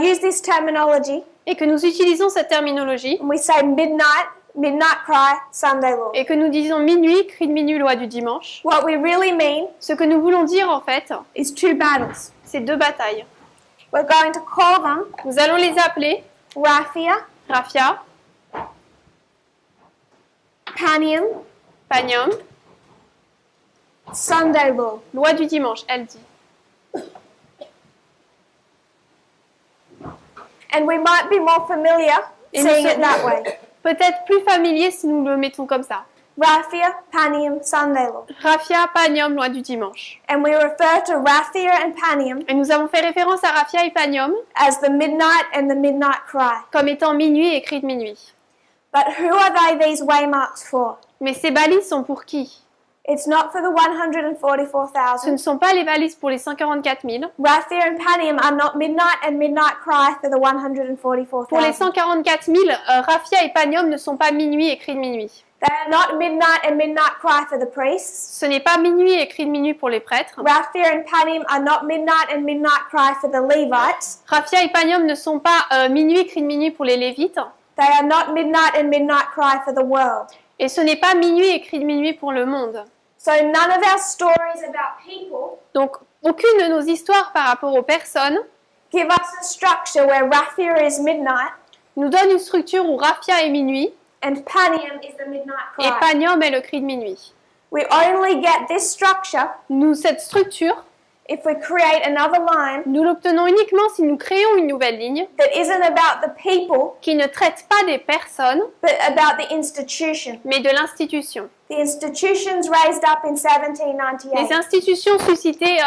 use this terminology, et que nous utilisons cette terminologie and we say midnight, midnight cry, Sunday law. et que nous disons minuit, cri de minuit, loi du dimanche, What we really mean ce que nous voulons dire en fait, is two battles. c'est deux batailles. We're going to call them Nous allons les appeler Raphia, Raphia, Panium, Panium, Sunday law. loi du dimanche, elle dit. And we might be more familiar Et saying nous it that way. peut-être plus familier si nous le mettons comme ça. Raphia, Panium, Sunday law. Raphia, Panium, loi du dimanche. And we refer to Raphia and Panium Et nous avons fait référence à Raphia et Panium as the midnight and the midnight cry. comme étant minuit et cri de minuit. But who are these waymarks for? Mais ces balises sont pour qui? It's not for the Ce 144,000. ne sont pas les balises pour les 144 000. Raphia and Panium are not midnight and midnight cry for the Pour les 144,000. 144 000, Raphia et Panium ne sont pas minuit et cri de minuit. They are not midnight and midnight cry for the priests. Ce n'est pas minuit et cri de minuit pour les prêtres. Raphia and Panium are not midnight and midnight cry for the Levites. Raphia et Panium ne sont pas minuit et cri de minuit pour les Lévites. They are not midnight and midnight cry for the world. Et ce n'est pas minuit et cri de minuit pour le monde. So none of our stories about people Donc, aucune de nos histoires par rapport aux personnes give us a structure where Raphia is midnight nous donne une structure où Raphia est minuit and Panium is the midnight et cry. Panium est le cri de minuit. We only get this structure Cette structure, if we create another line nous l'obtenons uniquement si nous créons une nouvelle ligne that isn't about the people qui ne traite pas des personnes, but about the institution. mais de l'institution. The institutions raised up in Les 1798, institutions suscitées,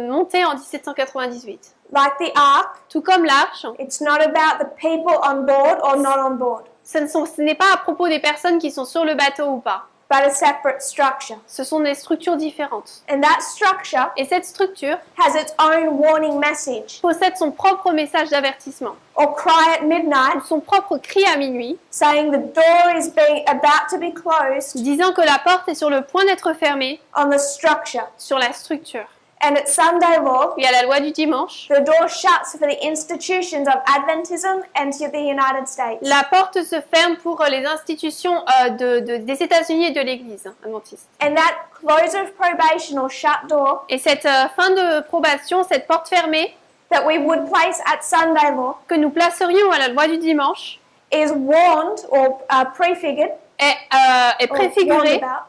montées en 1798. like the ark. Tout comme l'arche, It's not about the people on board or not on board, ce n'est pas à propos des personnes qui sont sur le bateau ou pas. but a separate structure. Ce sont des structures différentes. And that structure Et cette structure has its own warning message possède son propre message d'avertissement, or cry at midnight son propre cri à minuit, saying the door is being about to be closed disant que la porte est sur le point d'être fermée on the structure. sur la structure. And at Sunday law, et à la loi du dimanche, the door shuts for the institutions of Adventism and to the United States. la porte se ferme pour les institutions des États-Unis et de l'Église adventiste. And that close of probation or shut door Et cette fin de probation, cette porte fermée that we would place at Sunday law que nous placerions à la loi du dimanche is warned or prefigured est or warned préfigurée. about.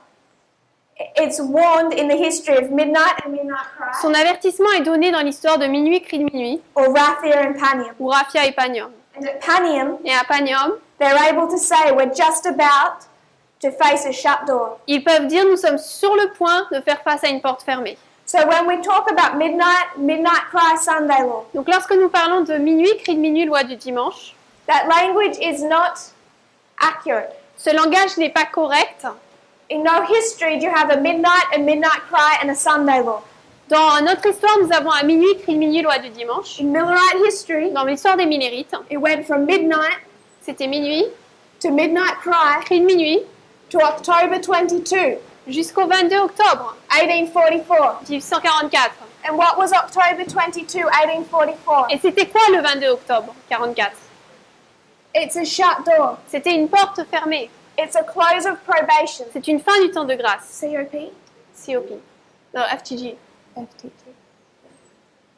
It's warned in the history of Midnight and Midnight Cry Son avertissement est donné dans l'histoire de Minuit, Cri de Minuit, or Raphia and Panium. ou Raphia et Panium. And at Panium, Et à Panium, they're able to say we're just about to face a shut door. ils peuvent dire nous sommes sur le point de faire face à une porte fermée. So when we talk about Midnight Cry Sunday law, Donc lorsque nous parlons de Minuit, Cri de Minuit, loi du dimanche, that language is not accurate. ce langage n'est pas correct. In no history do you have a Midnight and Midnight Cry and a Sunday law. Dans notre histoire, nous avons à Minuit, Cri de Minuit, loi du dimanche. In Millerite history, Dans l'histoire des Millérites, it went from midnight c'était Minuit, to Midnight Cry Cri de Minuit, to October 22, jusqu'au 22 octobre 1844. 1844. And what was October 22, 1844? Et c'était quoi le 22 octobre 44? It's a shut door. C'était une porte fermée. It's a close of probation. C'est une fin du temps de grâce. COP? COP. Non, FTG.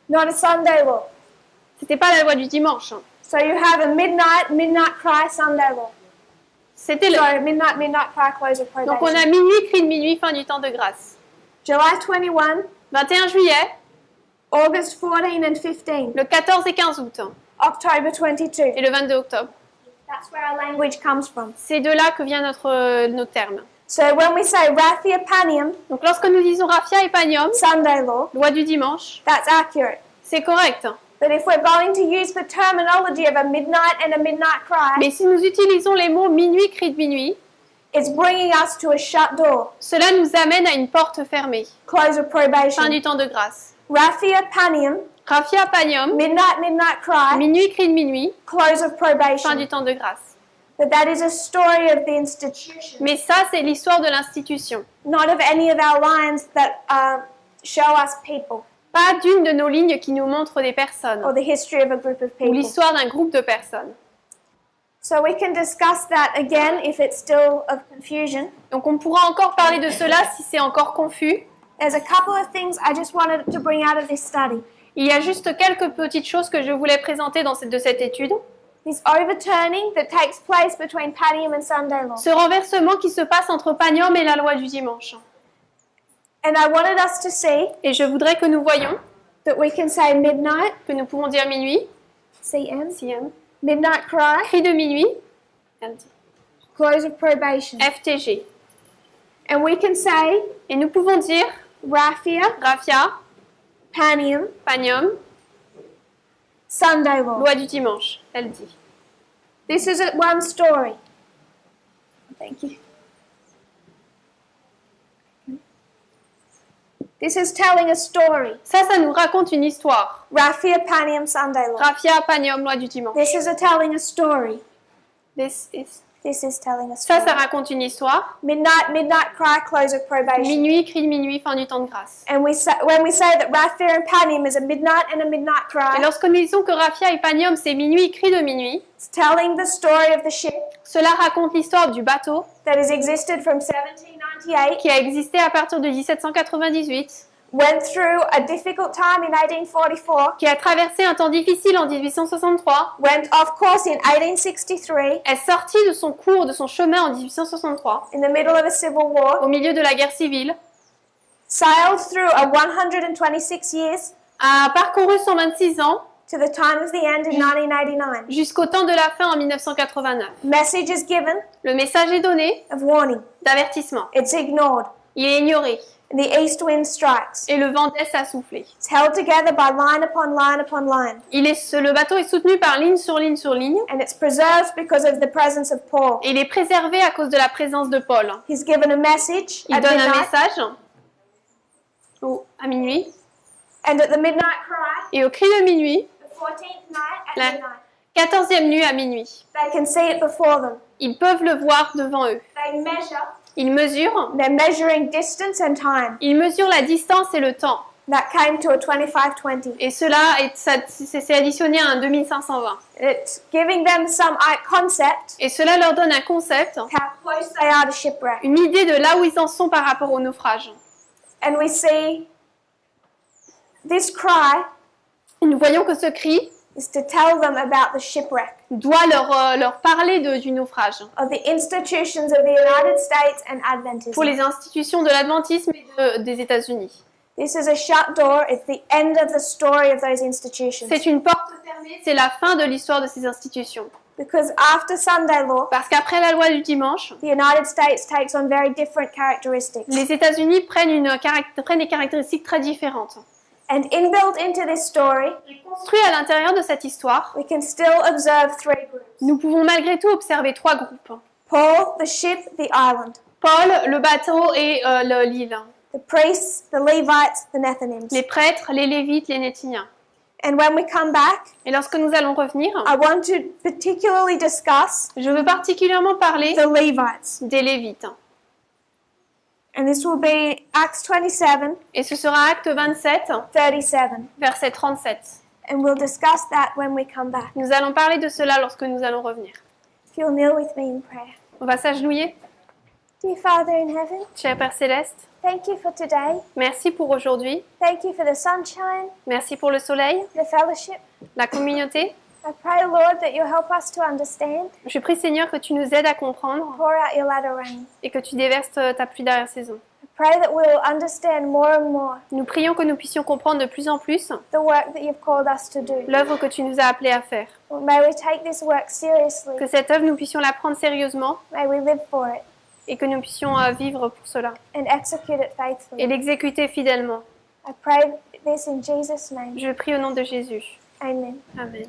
Not a Sunday law. C'était pas la loi du dimanche. Hein. So you have a Midnight Cry Sunday law. C'était le... So Midnight Cry close of Donc on probation. a Minuit, Cri de Minuit, fin du temps de grâce. July 21, 21 juillet, August 14 and 15, le 14 et 15 août, hein, October 22. et le 22 octobre. That's where our language comes from. C'est de là que vient notre terme. So when we say Raphia Panium, Donc lorsque nous disons Raphia et Panium, Sunday law, loi du dimanche, that's accurate. c'est correct. Hein. But if we're going to use the terminology of a midnight and a midnight cry, Mais si nous utilisons les mots Minuit, Cri de Minuit, it's bringing us to a shut door, cela nous amène à une porte fermée, close of fin probation. du temps de grâce. Raphia Panium, Raphia, Panium, midnight cry, Minuit, Cri de Minuit, close of fin probation. du temps de grâce. But that is a story of the institution, Mais ça, c'est l'histoire de l'institution, not of any of our lines that show us people pas d'une de nos lignes qui nous montre des personnes, or the history of a group of ou people. l'histoire d'un groupe de personnes. So we can discuss that again if it's still of confusion. Donc on pourra encore parler de cela si c'est encore confus. There's a couple of things I just wanted to bring out of this study. Il y a juste quelques petites choses que je voulais présenter de cette étude. This overturning that takes place between Panium and Sunday law. Ce renversement qui se passe entre Panium et la loi du dimanche. And I wanted us to see Et je voudrais que nous voyions, that we can say midnight, que nous pouvons dire Minuit, CM, CM, midnight cry, Cri de Minuit, close of probation. FTG. And we can say Et nous pouvons dire Raphia, Raphia, Panium, Panium, Sunday law. loi du dimanche, elle dit. This is one story. Thank you. This is telling a story. Ça nous raconte une histoire. Raphia, Panium, Sunday law. Raphia, Panium, loi du dimanche. This is telling a story. This is... This is telling a story. Ça raconte une histoire. Midnight cry, close of probation. Minuit, cri de minuit, fin du temps de grâce. And when we say that Raphia and Panium is a midnight and a midnight Et cry, lorsque nous disons que Raphia et Panium, c'est minuit, cri de minuit, it's telling the story of the ship cela raconte l'histoire du bateau that has existed from 1798, qui a existé à partir de 1798, went through a difficult time in 1844, qui a traversé un temps difficile en 1863, went off course in 1863 est sorti de son cours, de son chemin en 1863, in the middle of a civil war, au milieu de la guerre civile, sailed through a 126 years a parcouru 126 ans to the time of the end in 1989. jusqu'au temps de la fin en 1989. Message is given Le message est donné of warning. d'avertissement. It's ignored. Il est ignoré And the east wind strikes. et le vent d'est a soufflé. It's held together by line upon line upon line. Le bateau est soutenu par ligne sur ligne sur ligne And it's preserved because of the presence of Paul. et il est préservé à cause de la présence de Paul. He's given a message Il at donne un midnight, message à minuit and at the midnight cry, et au cri de minuit, the 14th night at La- midnight, 14e nuit à minuit. they can see it before them. Ils peuvent le voir devant eux. They measure. Ils mesurent They're measuring distance and time. la distance et le temps. that came to a 2520. Et cela c'est additionné à un 2520. It's giving them some concept Et cela leur donne un concept, how close they are to shipwreck. une idée de là où ils en sont par rapport au naufrage. And we see this cry Et nous voyons que ce cri is to tell them about the shipwreck doit leur parler du naufrage. of the institutions of the United States and Adventism. Pour les institutions de l'adventisme et des États-Unis. This is a shut door. It's the end of the story of those institutions. C'est une porte fermée, c'est la fin de l'histoire de ces institutions. Because after Sunday law, Parce qu'après la loi du dimanche, the United States takes on very different characteristics. les États-Unis prennent des caractéristiques très différentes. And inbuilt into this story, Construit à l'intérieur de cette histoire, we can still observe three groups. nous pouvons malgré tout observer trois groupes. Paul, the ship, the island. Paul, le bateau et l'île. The priests, the Levites, the Nethinims. Les prêtres, les Lévites, les Néthiniens. And when we come back, Et lorsque nous allons revenir, I want to particularly discuss je veux particulièrement parler the Levites. des Lévites. And this will be Acts 27, Et ce sera Acte 27, 37. verset 37. And we'll discuss that when we come back. Nous allons parler de cela lorsque nous allons revenir. If you'll kneel with me in prayer. On va s'agenouiller. Dear Father in heaven, Cher Père Céleste, thank you for today. merci pour aujourd'hui. Thank you for the sunshine, Merci pour le soleil, the fellowship. la communauté. I pray, Lord, that you'll help us to understand. Je prie Seigneur que tu nous aides à comprendre Pour out your latter rain. et que tu déverses ta pluie d'arrière-saison. I pray that we'll understand more and more Nous prions que nous puissions comprendre de plus en plus the work that you've called us to do. l'œuvre que tu nous as appelés à faire. May we take this work seriously. Que cette œuvre, nous puissions la prendre sérieusement May we live for it et que nous puissions vivre pour cela and execute it et faithfully. l'exécuter fidèlement. I pray this in Jesus' name. Je prie au nom de Jésus. Amen. Amen.